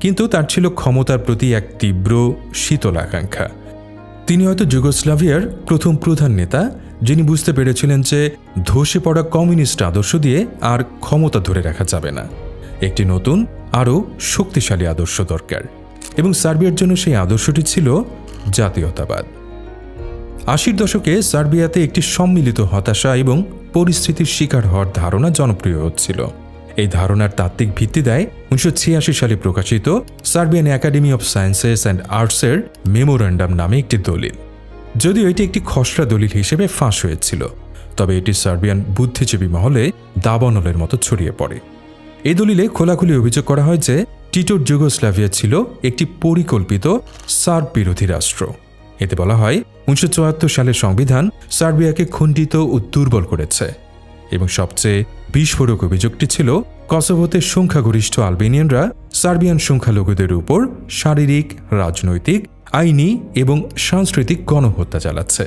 কিন্তু তার ছিল ক্ষমতার প্রতি এক তীব্র শীতল আকাঙ্ক্ষা। তিনি হয়তো যুগোস্লাভিয়ার প্রথম প্রধান নেতা, যিনি বুঝতে পেরেছিলেন যে ধসে পড়া কমিউনিস্ট আদর্শ দিয়ে আর ক্ষমতা ধরে রাখা যাবে না। একটি নতুন, আরও শক্তিশালী আদর্শ দরকার, এবং সার্বিয়ার জন্য সেই আদর্শটি ছিল জাতীয়তাবাদ। ৮০ দশকে সার্বিয়াতে একটি সম্মিলিত হতাশা এবং পরিস্থিতির শিকার হওয়ার ধারণা জনপ্রিয় হচ্ছিল। এই ধারণার তাত্ত্বিক ভিত্তি দেয় ১৯৮৬ সালে প্রকাশিত Serbian academy of sciences and আর্টসের মেমোরেন্ডাম নামে একটি দলিল। যদিও এটি একটি খসড়া দলিল হিসেবে ফাঁস হয়েছিল, তবে এটি সার্বিয়ান বুদ্ধিজীবী মহলে দাবানলের মতো ছড়িয়ে পড়ে। এই দলিলে খোলাখুলি অভিযোগ করা হয় যে টিটোর যুগোস্লাভিয়া ছিল একটি পরিকল্পিত সার্ব বিরোধী রাষ্ট্র। এতে বলা হয় ১৯৭৪ সালের সংবিধান সার্বিয়াকে খণ্ডিত ও দুর্বল করেছে, এবং সবচেয়ে বিস্ফোরক অভিযোগটি ছিল কসোভোতে সংখ্যাগরিষ্ঠ আলবেনিয়ানরা সার্বিয়ান সংখ্যালঘুদের উপর শারীরিক, রাজনৈতিক, আইনি এবং সাংস্কৃতিক গণহত্যা চালাচ্ছে,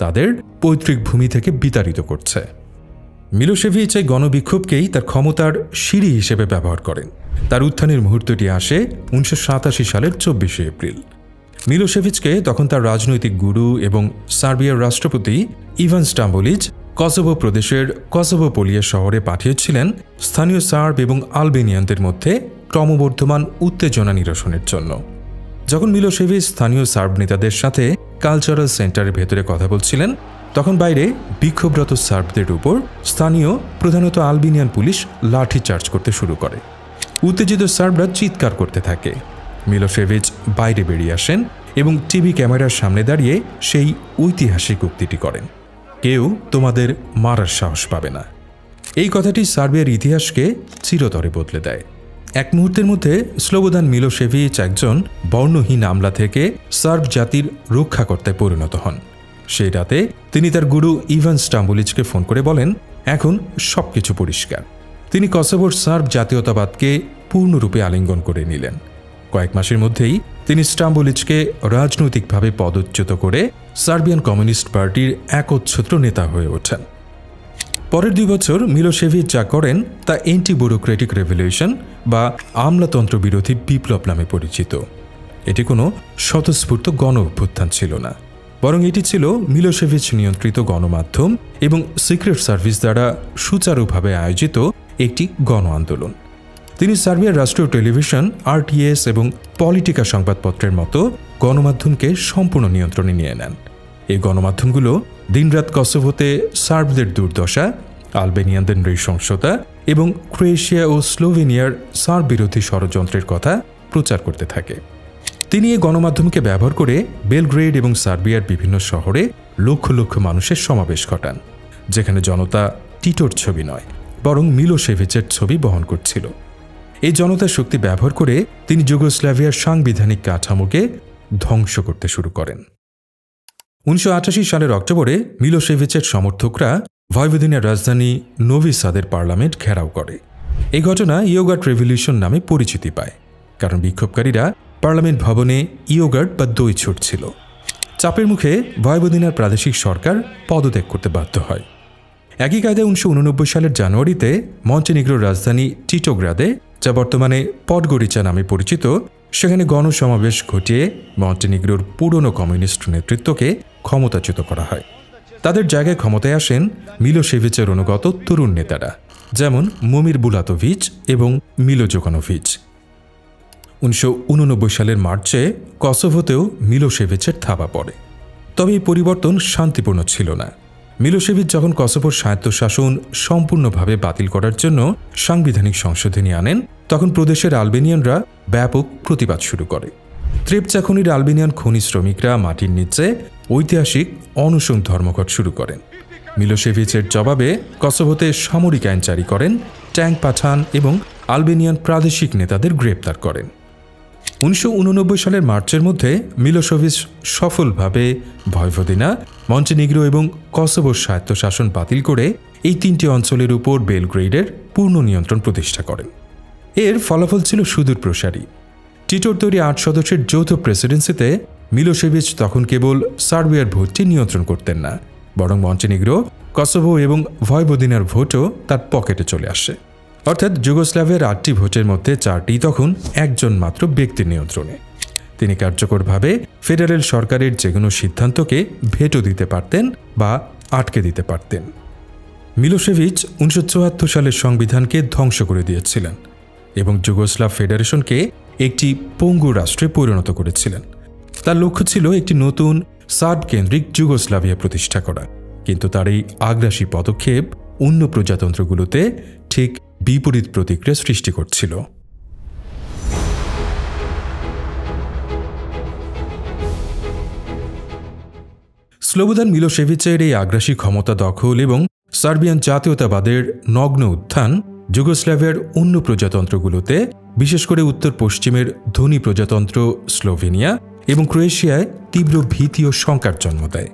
তাদের পৈতৃক ভূমি থেকে বিতাড়িত করছে। মিলোসেভিচ এই গণবিক্ষোভকেই তার ক্ষমতার সিঁড়ি হিসেবে ব্যবহার করেন। তার উত্থানের মুহূর্তটি আসে ১৯৮৭ সালের ২৪শে এপ্রিল। মিলোসেভিচকে তখন তার রাজনৈতিক গুরু এবং সার্বিয়ার রাষ্ট্রপতি ইভান স্টাম্বলিজ কসোভো প্রদেশের কসোভোপোলিয়া শহরে পাঠিয়েছিলেন স্থানীয় সার্ব এবং আলবেনিয়ানদের মধ্যে ক্রমবর্ধমান উত্তেজনা নিরসনের জন্য। যখন মিলোসেভিচ স্থানীয় সার্ব নেতাদের সাথে কালচারাল সেন্টারের ভেতরে কথা বলছিলেন, তখন বাইরে বিক্ষোভরত সার্বদের উপর স্থানীয়, প্রধানত আলবেনিয়ান পুলিশ লাঠিচার্জ করতে শুরু করে। উত্তেজিত সার্বরা চিৎকার করতে থাকে। মিলোসেভিচ বাইরে বেরিয়ে আসেন এবং টিভি ক্যামেরার সামনে দাঁড়িয়ে সেই ঐতিহাসিক উক্তিটি করেন, কেউ তোমাদের মারার সাহস পাবে না। এই কথাটি সার্বিয়ার ইতিহাসকে চিরতরে বদলে দেয়। এক মুহূর্তের মধ্যে স্লোবোদান মিলোসেভিচ একজন বর্ণহীন আমলা থেকে সার্ব জাতির রক্ষাকর্তায় পরিণত হন। সেই রাতে তিনি তার গুরু ইভান স্টাম্বলিজকে ফোন করে বলেন, এখন সবকিছু পরিষ্কার। তিনি কসোভোর সার্ব জাতীয়তাবাদকে পূর্ণরূপে আলিঙ্গন করে নিলেন। কয়েক মাসের মধ্যেই তিনি স্টাম্বলিজকে রাজনৈতিকভাবে পদচ্যুত করে সার্বিয়ান কমিউনিস্ট পার্টির একচ্ছত্র নেতা হয়ে ওঠেন। পরের ২ বছর মিলোসেভিচ যা করেন তা অ্যান্টি ব্যুরোক্রেটিক রেভলিউশন বা আমলাতন্ত্র বিরোধী বিপ্লব নামে পরিচিত। এটি কোনো স্বতঃস্ফূর্ত গণ অভ্যুত্থান ছিল না, বরং এটি ছিল মিলোসেভিচ নিয়ন্ত্রিত গণমাধ্যম এবং সিক্রেট সার্ভিস দ্বারা সুচারুভাবে আয়োজিত একটি গণ আন্দোলন। তিনি সার্বিয়ার রাষ্ট্রীয় টেলিভিশন, RTS এবং পলিটিকা সংবাদপত্রের মতো গণমাধ্যমকে সম্পূর্ণ নিয়ন্ত্রণে নিয়ে নেন। এই গণমাধ্যমগুলো দিনরাত কসোভোতে সার্বদের দুর্দশা, আলবেনিয়ানদের নৃশংসতা এবং ক্রোয়েশিয়া ও স্লোভেনিয়ার সার্ব বিরোধী ষড়যন্ত্রের কথা প্রচার করতে থাকে। তিনি এই গণমাধ্যমকে ব্যবহার করে বেলগ্রেড এবং সার্বিয়ার বিভিন্ন শহরে লক্ষ লক্ষ মানুষের সমাবেশ ঘটান, যেখানে জনতা টিটোর ছবি নয় বরং মিলোসেভিচের ছবি বহন করছিল। এই জনতার শক্তি ব্যবহার করে তিনি যুগোস্লাভিয়ার সাংবিধানিক কাঠামোকে ধ্বংস করতে শুরু করেন। 1988 সালের অক্টোবরে মিলোসেভিচের সমর্থকরা ভয়ভোদিনার রাজধানী নোভি সাদের পার্লামেন্ট ঘেরাও করে। এই ঘটনা ইয়োগার্ট রেভলিউশন নামে পরিচিতি পায়, কারণ বিক্ষোভকারীরা পার্লামেন্ট ভবনে ইয়োগার্ট বা দই ছুটছিল। চাপের মুখে ভয়ভোদিনার প্রাদেশিক সরকার পদত্যাগ করতে বাধ্য হয়। একই কায়দায় 1989 সালের জানুয়ারিতে মন্টেনিগ্রোর রাজধানী টিটোগ্রাদে, যা বর্তমানে পডগোরিচা নামে পরিচিত, সেখানে গণসমাবেশ ঘটিয়ে মন্টেনিগ্রোর পুরনো কমিউনিস্ট নেতৃত্বকে ক্ষমতাচ্যুত করা হয়। তাদের জায়গায় ক্ষমতায় আসেন মিলোসেভিচের অনুগত তরুণ নেতারা, যেমন মোমির বুলাতোভিচ এবং মিলো জোকানোভিচ। 1989 সালের মার্চে কসোভোতেও মিলোসেভিচের থাবা পড়ে। তবে এই পরিবর্তন শান্তিপূর্ণ ছিল না। মিলোসেভিচ যখন কসোভোর স্বায়ত্তশাসন সম্পূর্ণভাবে বাতিল করার জন্য সাংবিধানিক সংশোধনী আনেন, তখন প্রদেশের আলবেনিয়ানরা ব্যাপক প্রতিবাদ শুরু করে। ত্রেপচা খনির আলবেনিয়ান খনি শ্রমিকরা মাটির নিচে ঐতিহাসিক অনশন ধর্মঘট শুরু করেন। মিলোসেভিচের জবাবে কসোভোতে সামরিক আইন জারি করেন, ট্যাঙ্ক পাঠান এবং আলবেনিয়ান প্রাদেশিক নেতাদের গ্রেপ্তার করেন। 1989 সালের মার্চের মধ্যে মিলোসেভিচ সফলভাবে ভয়ভোদিনা, মন্টেনিগ্রো এবং কসোভোর স্বায়ত্তশাসন বাতিল করে এই তিনটি অঞ্চলের উপর বেলগ্রেডের পূর্ণ নিয়ন্ত্রণ প্রতিষ্ঠা করেন। এর ফলাফল ছিল সুদূরপ্রসারী। টিটোর তৈরি 8 সদস্যের যৌথ প্রেসিডেন্সিতে মিলোসেভিচ তখন কেবল সার্বিয়ার ভোটটি নিয়ন্ত্রণ করতেন না, বরং মন্টেনিগ্রো, কসোভো এবং ভয়ভোদিনার ভোটও তার পকেটে চলে আসে। অর্থাৎ যুগোস্লাভিয়ার 8টি ভোটের মধ্যে 4টি তখন একজন মাত্র ব্যক্তির নিয়ন্ত্রণে। তিনি কার্যকরভাবে ফেডারেল সরকারের যে কোনো সিদ্ধান্তকে ভেটো দিতে পারতেন বা আটকে দিতে পারতেন। মিলোসেভিচ 1974 সালের সংবিধানকে ধ্বংস করে দিয়েছিলেন এবং যুগোস্লাভ ফেডারেশনকে একটি পঙ্গু রাষ্ট্রে পরিণত করেছিলেন। তার লক্ষ্য ছিল একটি নতুন সার্ব কেন্দ্রিক যুগোস্লাভিয়া প্রতিষ্ঠা করা, কিন্তু তার এই আগ্রাসী পদক্ষেপ অন্য প্রজাতন্ত্রগুলোতে ঠিক বিপরীত প্রতিক্রিয়া সৃষ্টি করছিল। স্লোবোদান মিলোসেভিচের এই আগ্রাসী ক্ষমতা দখল এবং সার্বিয়ান জাতীয়তাবাদের নগ্ন উত্থান যুগোস্লাভিয়ার অন্য প্রজাতন্ত্রগুলোতে, বিশেষ করে উত্তর পশ্চিমের ধনী প্রজাতন্ত্র স্লোভেনিয়া এবং ক্রোয়েশিয়ায় তীব্র ভীতি ও শঙ্কার জন্ম দেয়।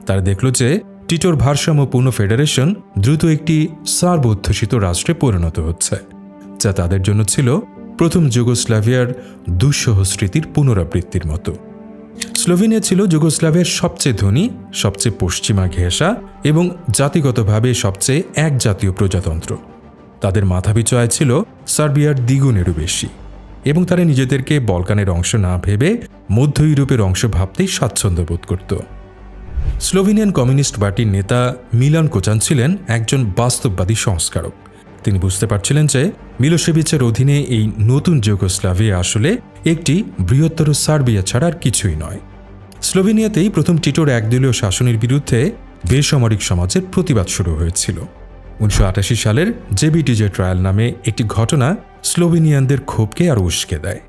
তারা দেখল যে টিটোর ভারসাম্যপূর্ণ ফেডারেশন দ্রুত একটি সার্ব অধ্যুষিত রাষ্ট্রে পরিণত হচ্ছে, যা তাদের জন্য ছিল প্রথম যুগোস্লাভিয়ার দুঃসহ স্মৃতির পুনরাবৃত্তির মতো। স্লোভেনিয়া ছিল যুগোস্লাভিয়ার সবচেয়ে ধনী, সবচেয়ে পশ্চিমা ঘেঁষা এবং জাতিগতভাবে সবচেয়ে একজাতীয় প্রজাতন্ত্র। তাদের মাথাপিছু আয় ছিল সার্বিয়ার দ্বিগুণেরও বেশি এবং তারা নিজেদেরকে বলকানের অংশ না ভেবে মধ্য ইউরোপের অংশ ভাবতেই স্বাচ্ছন্দ্য বোধ করত। স্লোভেনিয়ান কমিউনিস্ট পার্টির নেতা মিলান কোচান ছিলেন একজন বাস্তববাদী সংস্কারক। তিনি বুঝতে পারছিলেন যে মিলোসেভিচের অধীনে এই নতুন যুগোস্লাভিয়া আসলে একটি বৃহত্তর সার্বিয়া ছাড়া আর কিছুই নয়। স্লোভেনিয়াতেই প্রথম টিটোর একদলীয় শাসনের বিরুদ্ধে বেসামরিক সমাজের প্রতিবাদ শুরু হয়েছিল। 1988 সালের জেবিটিজে ট্রায়াল নামে একটি ঘটনা স্লোভেনিয়ানদের ক্ষোভকে আরও উস্কে দেয়।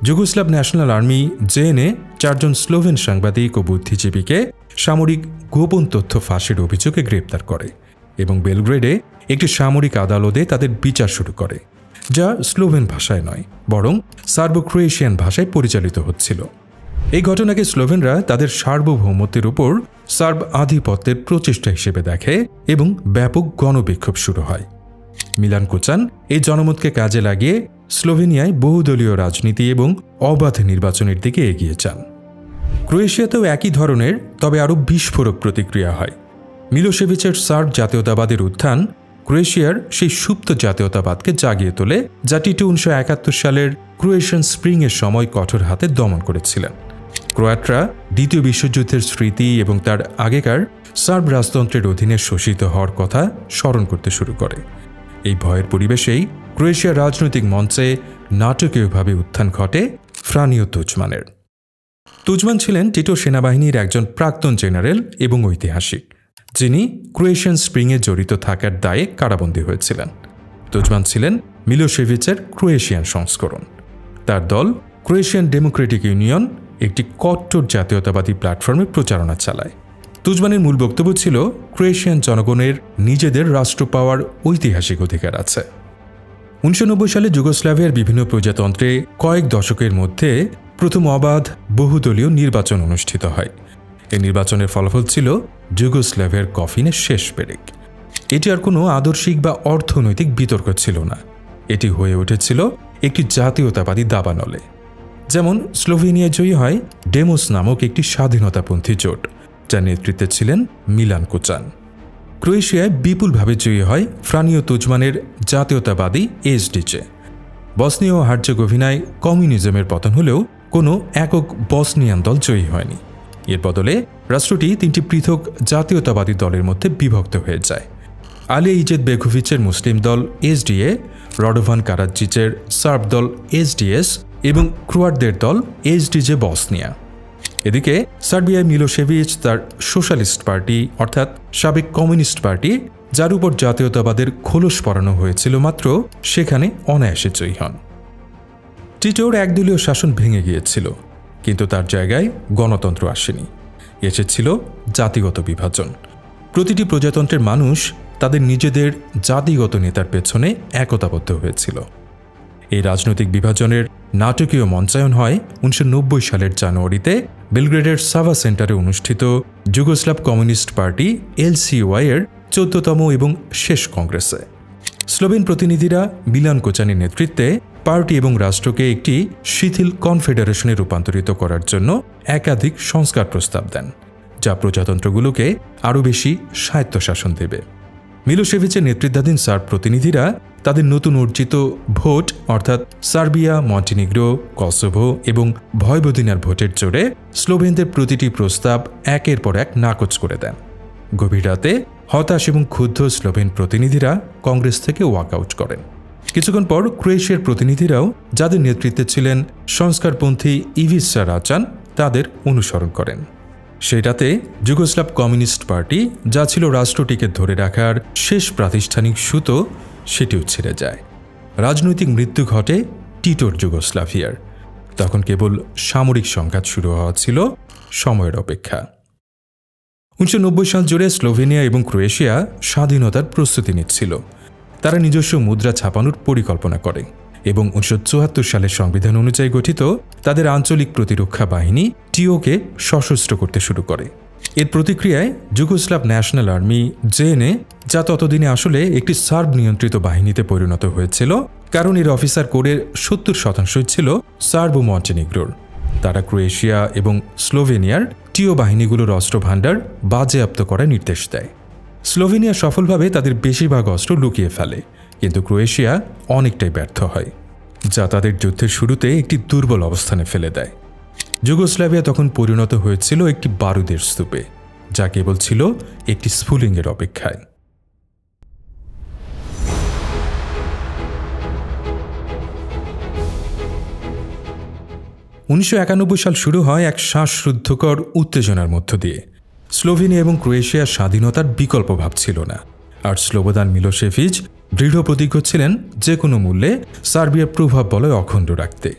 যুগোস্লাভ ন্যাশনাল আর্মি জেএনএ 4 জন স্লোভেন সাংবাদিক ও বুদ্ধিজীবীকে সামরিক গোপন তথ্য ফাঁসের অভিযোগে গ্রেপ্তার করে এবং বেলগ্রেডে একটি সামরিক আদালতে তাদের বিচার শুরু করে, যা স্লোভেন ভাষায় নয় বরং সার্বো ক্রোয়েশিয়ান ভাষায় পরিচালিত হচ্ছিল। এই ঘটনাকে স্লোভেনরা তাদের সার্বভৌমত্বের উপর সার্ব আধিপত্যের প্রচেষ্টা হিসেবে দেখে এবং ব্যাপক গণবিক্ষোভ শুরু হয়। মিলান কোচান এই জনমতকে কাজে লাগিয়ে স্লোভেনিয়ায় বহুদলীয় রাজনীতি এবং অবাধ নির্বাচনের দিকে এগিয়ে যান। ক্রোয়েশিয়াতেও একই ধরনের, তবে আরও বিস্ফোরক প্রতিক্রিয়া হয়। মিলোসেভিচের সার্ব জাতীয়তাবাদের উত্থান ক্রোয়েশিয়ার সেই সুপ্ত জাতীয়তাবাদকে জাগিয়ে তোলে যা টিটো 1971 সালের ক্রোয়েশিয়ান স্প্রিংয়ের সময় কঠোর হাতে দমন করেছিলেন। ক্রোয়াটরা দ্বিতীয় বিশ্বযুদ্ধের স্মৃতি এবং তার আগেকার সার্ব রাজতন্ত্রের অধীনে শোষিত হওয়ার কথা স্মরণ করতে শুরু করে। এই ভয়ের পরিবেশেই ক্রোয়েশিয়ার রাজনৈতিক মঞ্চে নাটকীয়ভাবে উত্থান ঘটে ফ্রানিও তুজমানের। তুজমান ছিলেন টিটো সেনাবাহিনীর একজন প্রাক্তন জেনারেল এবং ঐতিহাসিক, যিনি ক্রোয়েশিয়ান স্প্রিংয়ে জড়িত থাকার দায়ে কারাবন্দী হয়েছিলেন। তুজমান ছিলেন মিলোসেভিচের ক্রোয়েশিয়ান সংস্করণ। তার দল ক্রোয়েশিয়ান ডেমোক্রেটিক ইউনিয়ন একটি কট্টর জাতীয়তাবাদী প্ল্যাটফর্মে প্রচারণা চালায়। তুজমানের মূল বক্তব্য ছিল ক্রোয়েশিয়ান জনগণের নিজেদের রাষ্ট্র পাওয়ার ঐতিহাসিক অধিকার আছে। 1990 সালে যুগোস্লাভিয়ার বিভিন্ন প্রজাতন্ত্রে কয়েক দশকের মধ্যে প্রথম অবাধ বহুদলীয় নির্বাচন অনুষ্ঠিত হয়। এই নির্বাচনের ফলাফল ছিল যুগোস্লাভিয়ার কফিনের শেষ পেরেক। এটি আর কোনো আদর্শিক বা অর্থনৈতিক বিতর্ক ছিল না, এটি হয়ে উঠেছিল একটি জাতীয়তাবাদী দাবানলে। যেমন স্লোভেনিয়ায় জয়ী হয় ডেমোস নামক একটি স্বাধীনতাপন্থী জোট, যার নেতৃত্বে ছিলেন মিলান কুচান। ক্রোয়েশিয়ায় বিপুলভাবে জয়ী হয় ফ্রানিও তুজমানের জাতীয়তাবাদী এসডিজে। বসনিয়া ও হার্জেগোভিনায় কমিউনিজমের পতন হলেও কোনো একক বসনিয়ান দল জয়ী হয়নি। এর বদলে রাষ্ট্রটি 3টি পৃথক জাতীয়তাবাদী দলের মধ্যে বিভক্ত হয়ে যায়। আলিয়া ইজেত বেগোভিচের মুসলিম দল এসডিএ, রডোভান কারাজিচের সার্ব দল এসডিএস এবং ক্রোয়াটদের দল এসডিজে বসনিয়া। এদিকে সার্বিয়ায় মিলোসেভিচ তার সোশ্যালিস্ট পার্টি অর্থাৎ সাবেক কমিউনিস্ট পার্টি, যার উপর জাতীয়তাবাদের খোলস পরানো হয়েছিল মাত্র, সেখানে অনায়াসে জয়ী হন। টিটোর একদলীয় শাসন ভেঙে গিয়েছিল, কিন্তু তার জায়গায় গণতন্ত্র আসেনি, এসেছিল জাতিগত বিভাজন। প্রতিটি প্রজাতন্ত্রের মানুষ তাদের নিজেদের জাতিগত নেতার পেছনে একতাবদ্ধ হয়েছিল। এই রাজনৈতিক বিভাজনের নাটকীয় মঞ্চায়ন হয় 1990 সালের জানুয়ারিতে বেলগ্রেডের সাভা সেন্টারে অনুষ্ঠিত যুগোস্লাভ কমিউনিস্ট পার্টি এলসিওয়াই এর 14তম এবং শেষ কংগ্রেসে। স্লোভেন প্রতিনিধিরা মিলান কোচানের নেতৃত্বে পার্টি এবং রাষ্ট্রকে একটি শিথিল কনফেডারেশনে রূপান্তরিত করার জন্য একাধিক সংস্কার প্রস্তাব দেন, যা প্রজাতন্ত্রগুলোকে আরও বেশি স্বায়ত্তশাসন দেবে। মিলোসেভিচের নেতৃত্বাধীন সার্ব প্রতিনিধিরা তাদের নতুন অর্জিত ভোট অর্থাৎ সার্বিয়া, মন্টিনিগ্রো, কসোভো এবং ভয়ভোদিনার ভোটের জোরে স্লোভেনদের প্রতিটি প্রস্তাব একের পর এক নাকচ করে দেন। গভীর রাতে হতাশ এবং ক্ষুব্ধ স্লোভেন প্রতিনিধিরা কংগ্রেস থেকে ওয়াকআউট করেন। কিছুক্ষণ পর ক্রোয়েশিয়ার প্রতিনিধিরাও, যাদের নেতৃত্বে ছিলেন সংস্কারপন্থী ইভিসা রাচান, তাদের অনুসরণ করেন। সেই রাতে যুগোস্লাভ কমিউনিস্ট পার্টি, যা ছিল রাষ্ট্রটিকে ধরে রাখার শেষ প্রাতিষ্ঠানিক সুতো, সেটিও ছেড়ে যায়। রাজনৈতিক মৃত্যু ঘটে টিটোর যুগোস্লাভিয়ার। তখন কেবল সামরিক সংঘাত শুরু হওয়া ছিল সময়ের অপেক্ষা। 1990 সাল জুড়ে স্লোভেনিয়া এবং ক্রোয়েশিয়া স্বাধীনতার প্রস্তুতি নিচ্ছিল। তারা নিজস্ব মুদ্রা ছাপানোর পরিকল্পনা করে এবং 1974 সালের সংবিধান অনুযায়ী গঠিত তাদের আঞ্চলিক প্রতিরক্ষা বাহিনী টিওকে সশস্ত্র করতে শুরু করে। এর প্রতিক্রিয়ায় যুগোস্লাভ ন্যাশনাল আর্মি জেএনএ, যা ততদিনে আসলে একটি সার্ব নিয়ন্ত্রিত বাহিনীতে পরিণত হয়েছিল, কারণ এর অফিসার কোরের 70% ছিল সার্ব ও মন্টিনিগ্রোর। তারা ক্রোয়েশিয়া এবং স্লোভেনিয়ার টিও বাহিনীগুলোর অস্ত্র ভাণ্ডার বাজেয়াপ্ত করার নির্দেশ দেয়। স্লোভেনিয়া সফলভাবে তাদের বেশিরভাগ অস্ত্র লুকিয়ে ফেলে, কিন্তু ক্রোয়েশিয়া অনেকটাই ব্যর্থ হয়, যা তাদের যুদ্ধের শুরুতে একটি দুর্বল অবস্থানে ফেলে দেয়। যুগোস্লাভিয়া তখন পরিণত হয়েছিল একটি বারুদের স্তূপে, যা কেবল ছিল একটি স্ফুলিঙ্গের অপেক্ষায়। 1991 সাল শুরু হয় এক শ্বাসরুদ্ধকর উত্তেজনার মধ্য দিয়ে। স্লোভেনিয়া এবং ক্রোয়েশিয়ার স্বাধীনতার বিকল্প ভাবছিল না, আর স্লোবোদান মিলোসেভিচ দৃঢ় প্রতিজ্ঞ ছিলেন যে কোনো মূল্যে সার্বিয়ার প্রভাব বলয় অখণ্ড রাখতে।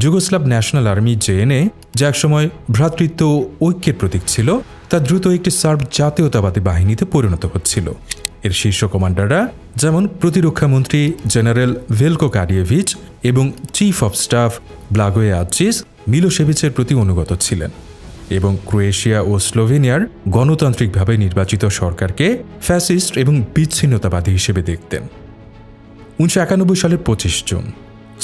যুগোস্লাভ ন্যাশনাল আর্মি জেএনএ, যা একসময় ভ্রাতৃত্ব ও ঐক্যের প্রতীক ছিল, তা দ্রুত একটি সার্ব জাতীয়তাবাদী বাহিনীতে পরিণত হচ্ছিল। এর শীর্ষ কমান্ডাররা, যেমন প্রতিরক্ষামন্ত্রী জেনারেল ভেলকো কাডিয়েভিচ এবং চিফ অফ স্টাফ ব্লাগোয়ে আচিস, মিলোসেভিচের প্রতি অনুগত ছিলেন এবং ক্রোয়েশিয়া ও স্লোভেনিয়ার গণতান্ত্রিকভাবে নির্বাচিত সরকারকে ফ্যাসিস্ট এবং বিচ্ছিন্নতাবাদী হিসেবে দেখতেন। 1991 সালের 25 জুন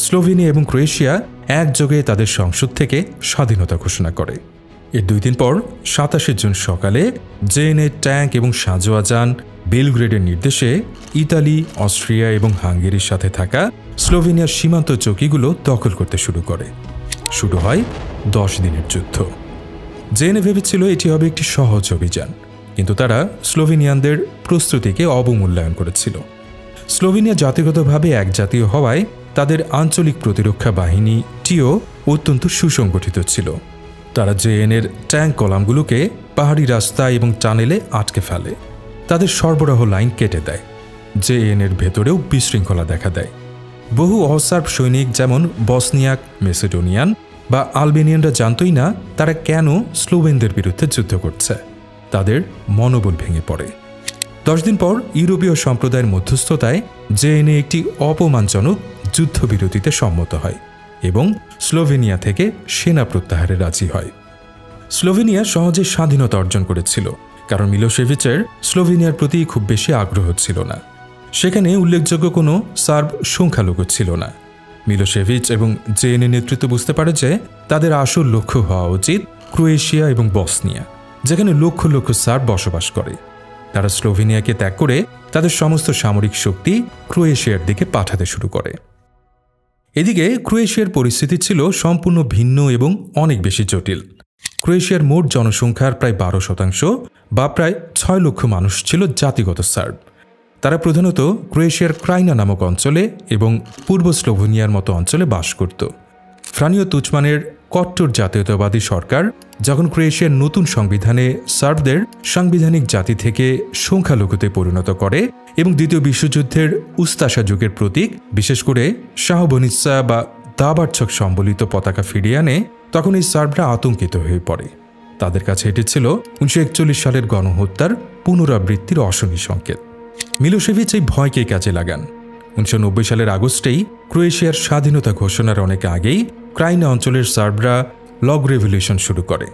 স্লোভেনিয়া এবং ক্রোয়েশিয়া একযোগে তাদের সংসদ থেকে স্বাধীনতা ঘোষণা করে। এর 2 দিন পর 27 জুন সকালে জেএনএ ট্যাঙ্ক এবং সাঁজোয়া যান বেলগ্রেডের নির্দেশে ইতালি, অস্ট্রিয়া এবং হাঙ্গেরির সাথে থাকা স্লোভেনিয়ার সীমান্ত চৌকিগুলো দখল করতে শুরু করে। শুরু হয় 10 দিনের যুদ্ধ। জেএনএ ভেবেছিল এটি হবে একটি সহজ অভিযান, কিন্তু তারা স্লোভেনিয়ানদের প্রস্তুতিকে অবমূল্যায়ন করেছিল। স্লোভেনিয়া জাতিগতভাবে একজাতীয় হওয়ায় তাদের আঞ্চলিক প্রতিরক্ষা বাহিনী টিও অত্যন্ত সুসংগঠিত ছিল। তারা জেএনএর ট্যাঙ্ক কলামগুলোকে পাহাড়ি রাস্তা এবং টানেলে আটকে ফেলে, তাদের সরবরাহ লাইন কেটে দেয়। জেএনএর ভেতরেও বিশৃঙ্খলা দেখা দেয়। বহু অসার্ব সৈনিক যেমন বসনিয়াক, মেসিডোনিয়ান বা আলবেনিয়ানরা জানতই না তারা কেন স্লোভেনদের বিরুদ্ধে যুদ্ধ করছে। তাদের মনোবল ভেঙে পড়ে। 10 দিন পর ইউরোপীয় সম্প্রদায়ের মধ্যস্থতায় জেএনএ একটি অপমানজনক যুদ্ধবিরতিতে সম্মত হয় এবং স্লোভেনিয়া থেকে সেনা প্রত্যাহারে রাজি হয়। স্লোভেনিয়া সহজে স্বাধীনতা অর্জন করেছিল, কারণ মিলোসেভিচের স্লোভেনিয়ার প্রতি খুব বেশি আগ্রহ ছিল না। সেখানে উল্লেখযোগ্য কোনো সার্ব সংখ্যালঘু ছিল না। মিলোসেভিচ এবং জেএনএ নেতৃত্ব বুঝতে পারে যে তাদের আসল লক্ষ্য হওয়া উচিত ক্রোয়েশিয়া এবং বসনিয়া, যেখানে লক্ষ লক্ষ সার্ব বসবাস করে। তারা স্লোভেনিয়াকে ত্যাগ করে তাদের সমস্ত সামরিক শক্তি ক্রোয়েশিয়ার দিকে পাঠাতে শুরু করে। এদিকে ক্রোয়েশিয়ার পরিস্থিতি ছিল সম্পূর্ণ ভিন্ন এবং অনেক বেশি জটিল। ক্রোয়েশিয়ার মোট জনসংখ্যার প্রায় 12% বা প্রায় 6 লক্ষ মানুষ ছিল জাতিগত সার্ব। তারা প্রধানত ক্রোয়েশিয়ার ক্রাইনা নামক অঞ্চলে এবং পূর্ব স্লোভেনিয়ার মতো অঞ্চলে বাস করত। ফ্রানিও তুচমানের কট্টর জাতীয়তাবাদী সরকার যখন ক্রোয়েশিয়ার নতুন সংবিধানে সার্বদের সাংবিধানিক জাতি থেকে সংখ্যালঘুতে পরিণত করে এবং দ্বিতীয় বিশ্বযুদ্ধের উস্তাসা যুগের প্রতীক, বিশেষ করে শাহবনিৎসা বা দাবারছক সম্বলিত পতাকা ফিরিয়ে আনে, তখন এই সার্বরা আতঙ্কিত হয়ে পড়ে। তাদের কাছে এটি ছিল 1941 সালের গণহত্যার পুনরাবৃত্তির অশনি সংকেত। মিলোসেভিচ এই ভয়কে কাজে লাগান। 1990 সালের আগস্টেই ক্রোয়েশিয়ার স্বাধীনতা ঘোষণার অনেক আগেই ক্রাইনা অঞ্চলের সার্বরা লগ রেভলিউশন শুরু করে।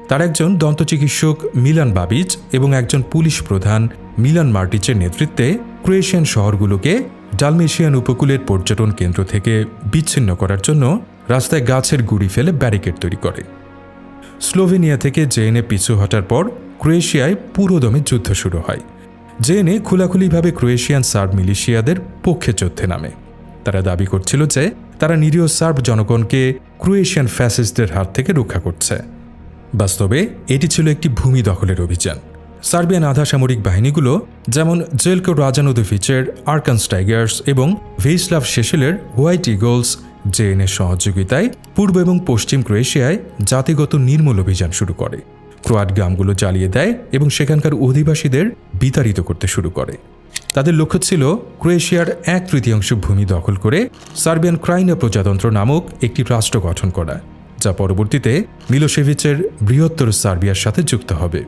তার একজন দন্তচিকিৎসক মিলান বাবিচ এবং একজন পুলিশ প্রধান মিলান মার্টিচের নেতৃত্বে ক্রোয়েশিয়ান শহরগুলোকে ডালমেশিয়ান উপকূলের পর্যটন কেন্দ্র থেকে বিচ্ছিন্ন করার জন্য রাস্তায় গাছের গুঁড়ি ফেলে ব্যারিকেড তৈরি করে। স্লোভেনিয়া থেকে জেএনএ পিছু হটার পর ক্রোয়েশিয়ায় পুরোদমে যুদ্ধ শুরু হয়। জেএনএ খোলাখুলিভাবে ক্রোয়েশিয়ান সার্ব মিলিশিয়াদের পক্ষে যুদ্ধে নামে। তারা দাবি করছিল যে তারা নিরীহ সার্ব জনগণকে ক্রোয়েশিয়ান ফ্যাসিস্টদের হাত থেকে রক্ষা করছে। বাস্তবে এটি ছিল একটি ভূমি দখলের অভিযান। সার্বিয়ান আধা সামরিক বাহিনীগুলো যেমন জেলকো রাজানোদোভিচের আরকানস টাইগার্স এবং ভেইস্লাভ শেশেলের হোয়াইট ইগলস জেএনএর সহযোগিতায় পূর্ব এবং পশ্চিম ক্রোয়েশিয়ায় জাতিগত নির্মূল অভিযান শুরু করে। ক্রোয়াট গ্রামগুলো জ্বালিয়ে দেয় এবং সেখানকার অধিবাসীদের বিতাড়িত করতে শুরু করে। তাদের লক্ষ্য ছিল ক্রোয়েশিয়ার 1/3 ভূমি দখল করে সার্বিয়ান ক্রাইনা প্রজাতন্ত্র নামক একটি রাষ্ট্র গঠন করা, যা পরবর্তীতে মিলোসেভিচের বৃহত্তর সার্বিয়ার সাথে যুক্ত হবে।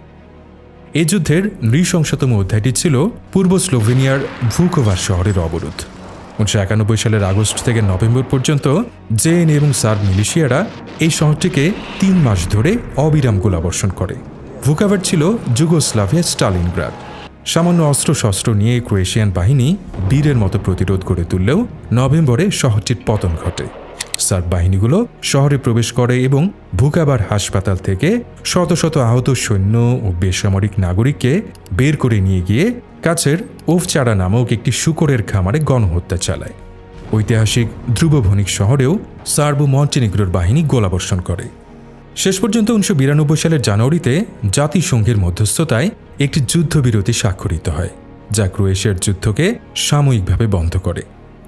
এই যুদ্ধের নৃশংসতম অধ্যায়টি ছিল পূর্ব স্লোভেনিয়ার ভুকোভার শহরের অবরোধ। 1991 সালের আগস্ট থেকে নভেম্বর পর্যন্ত জেএনএ এবং সার্ব মিলিশিয়ারা এই শহরটিকে 3 মাস ধরে অবিরাম গোলাবর্ষণ করে। ভুকোভার ছিল যুগোস্লাভিয়ার স্টালিনগ্রাদ। সামান্য অস্ত্রশস্ত্র নিয়ে ক্রোয়েশিয়ান বাহিনী বীরের মতো প্রতিরোধ গড়ে তুললেও নভেম্বরে শহরটির পতন ঘটে। সার্ব বাহিনীগুলো শহরে প্রবেশ করে এবং ভুকোভার হাসপাতাল থেকে শত শত আহত সৈন্য ও বেসামরিক নাগরিককে বের করে নিয়ে গিয়ে কাছের ওভচারা নামক একটি শূকরের খামারে গণহত্যা চালায়। ঐতিহাসিক দ্রুবভনিক শহরেও সার্ব মন্টিনিগ্রোর বাহিনী গোলাবর্ষণ করে। শেষ পর্যন্ত 1992 সালের জানুয়ারিতে জাতিসংঘের মধ্যস্থতায় একটি যুদ্ধবিরতি স্বাক্ষরিত হয়, যা ক্রোয়েশিয়ার যুদ্ধকে সাময়িকভাবে বন্ধ করে।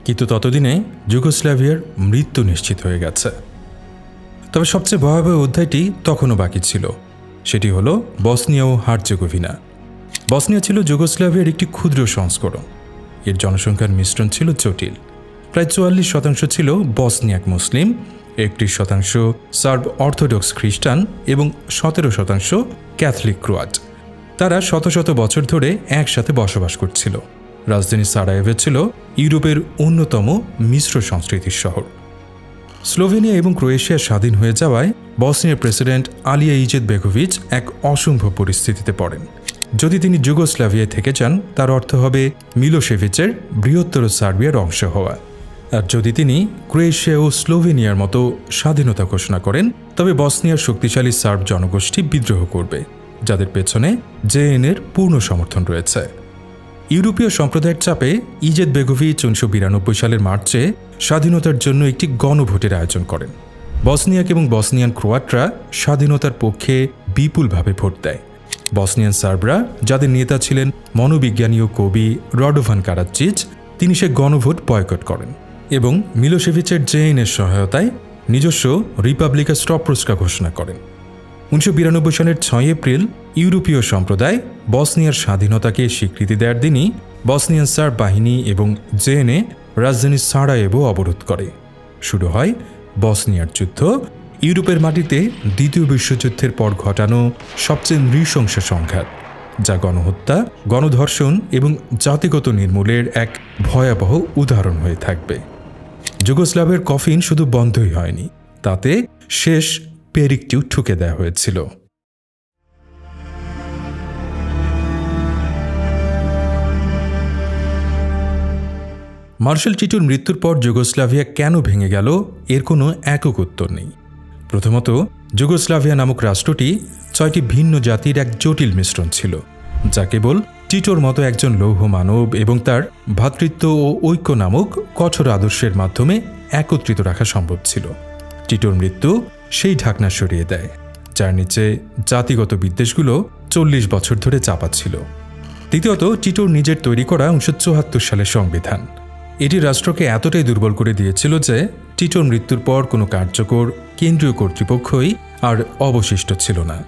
কিন্তু ততদিনে যুগোস্লাভিয়ার মৃত্যু নিশ্চিত হয়ে গেছে। তবে সবচেয়ে ভয়াবহ অধ্যায়টি তখনও বাকি ছিল। সেটি হল বসনিয়া ও হার্জেগোভিনা। বসনিয়া ছিল যুগোস্লাভিয়ার একটি ক্ষুদ্র সংস্করণ। এর জনসংখ্যার মিশ্রণ ছিল জটিল। প্রায় 44% ছিল বসনিয়াক মুসলিম, 31% সার্ব অর্থোডক্স খ্রিস্টান এবং 17% ক্যাথলিক ক্রোয়াট। তারা শত শত বছর ধরে একসাথে বসবাস করছিল। রাজধানী সারায়েভো ছিল ইউরোপের অন্যতম মিশ্র সংস্কৃতির শহর। স্লোভেনিয়া এবং ক্রোয়েশিয়া স্বাধীন হয়ে যাওয়ায় বসনিয়ার প্রেসিডেন্ট আলিয়া ইজেতবেগোভিচ এক অসম্ভব পরিস্থিতিতে পড়েন। যদি তিনি যুগোস্লাভিয়ায় থেকে যান, তার অর্থ হবে মিলোসেভিচের বৃহত্তর সার্বিয়ার অংশ হওয়া। আর যদি তিনি ক্রোয়েশিয়া ও স্লোভেনিয়ার মতো স্বাধীনতা ঘোষণা করেন, তবে বসনিয়ার শক্তিশালী সার্ব জনগোষ্ঠী বিদ্রোহ করবে, যাদের পেছনে জেএনএর পূর্ণ সমর্থন রয়েছে। ইউরোপীয় সম্প্রদায়ের চাপে ইজেত বেগোভিচ 1992 সালের মার্চে স্বাধীনতার জন্য একটি গণভোটের আয়োজন করেন। বসনিয়াক এবং বসনিয়ান ক্রোয়াটরা স্বাধীনতার পক্ষে বিপুলভাবে ভোট দেয়। বসনিয়ান সার্বরা, যাদের নেতা ছিলেন মনোবিজ্ঞানী ও কবি রডোভান কারাজিচ, তিনি সে গণভোট বয়কট করেন এবং মিলোসেভিচের জেএনএর সহায়তায় নিজস্ব রিপাবলিকা স্টপ্রোস্কা ঘোষণা করেন। 1992 সালের 6 এপ্রিল ইউরোপীয় সম্প্রদায় বসনিয়ার স্বাধীনতাকে স্বীকৃতি দেওয়ার দিনই বসনিয়ান সার্ব বাহিনী এবং জেএনএ রাজধানী সারায়েভো অবরোধ করে। শুরু হয় বসনিয়ার যুদ্ধ, ইউরোপের মাটিতে দ্বিতীয় বিশ্বযুদ্ধের পর ঘটানো সবচেয়ে নৃশংস সংঘাত, যা গণহত্যা, গণধর্ষণ এবং জাতিগত নির্মূলের এক ভয়াবহ উদাহরণ হয়ে থাকবে। যুগোস্লাভের কফিন শুধু বন্ধই হয়নি, তাতে শেষ পেরিকটিও ঠুকে দেওয়া হয়েছিল। মার্শাল টিটোর মৃত্যুর পর যুগোস্লাভিয়া কেন ভেঙে গেল, এর কোনো একক উত্তর নেই। প্রথমত, যুগোস্লাভিয়া নামক রাষ্ট্রটি 6টি ভিন্ন জাতির এক জটিল মিশ্রণ ছিল, যা কেবল টিটোর মতো একজন লৌহ মানব এবং তার ভ্রাতৃত্ব ও ঐক্য নামক কঠোর আদর্শের মাধ্যমে একত্রিত রাখা সম্ভব ছিল। টিটোর মৃত্যু সেই ঢাকনা সরিয়ে দেয়, যার নিচে জাতিগত বিদ্বেষগুলো 40 বছর ধরে চাপা ছিল। দ্বিতীয়ত, টিটোর নিজের তৈরি করা 1974 সালের সংবিধান এটি রাষ্ট্রকে এতটাই দুর্বল করে দিয়েছিল যে টিটোর মৃত্যুর পর কোনো কার্যকর কেন্দ্রীয় কর্তৃপক্ষই আর অবশিষ্ট ছিল না।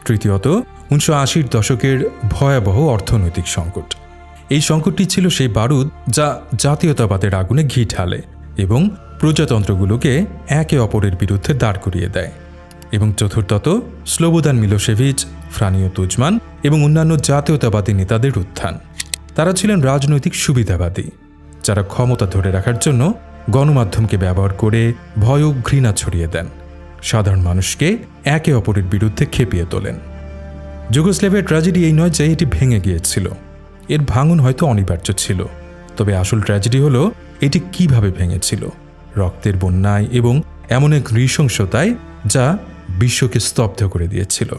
তৃতীয়ত, 1980-র দশকের ভয়াবহ অর্থনৈতিক সংকট। এই সংকটটি ছিল সেই বারুদ যা জাতীয়তাবাদের আগুনে ঘি ঢালে এবং প্রজাতন্ত্রগুলোকে একে অপরের বিরুদ্ধে দাঁড় করিয়ে দেয়। এবং চতুর্থত, স্লোবোদান মিলোসেভিচ, ফ্রানিও তুজমান এবং অন্যান্য জাতীয়তাবাদী নেতাদের উত্থান। তারা ছিলেন রাজনৈতিক সুবিধাবাদী, যারা ক্ষমতা ধরে রাখার জন্য গণমাধ্যমকে ব্যবহার করে ভয় ও ঘৃণা ছড়িয়ে দেন, সাধারণ মানুষকে একে অপরের বিরুদ্ধে খেপিয়ে তোলেন। যুগোস্লাভিয়ার ট্র্যাজেডি এই নয় যে এটি ভেঙে গিয়েছিল, এর ভাঙন হয়তো অনিবার্য ছিল, তবে আসল ট্র্যাজেডি হলো এটি কিভাবে ভেঙেছিল, রক্তের বন্যায় এবং এমন এক নৃশংসতায় যা বিশ্বকে স্তব্ধ করে দিয়েছিল।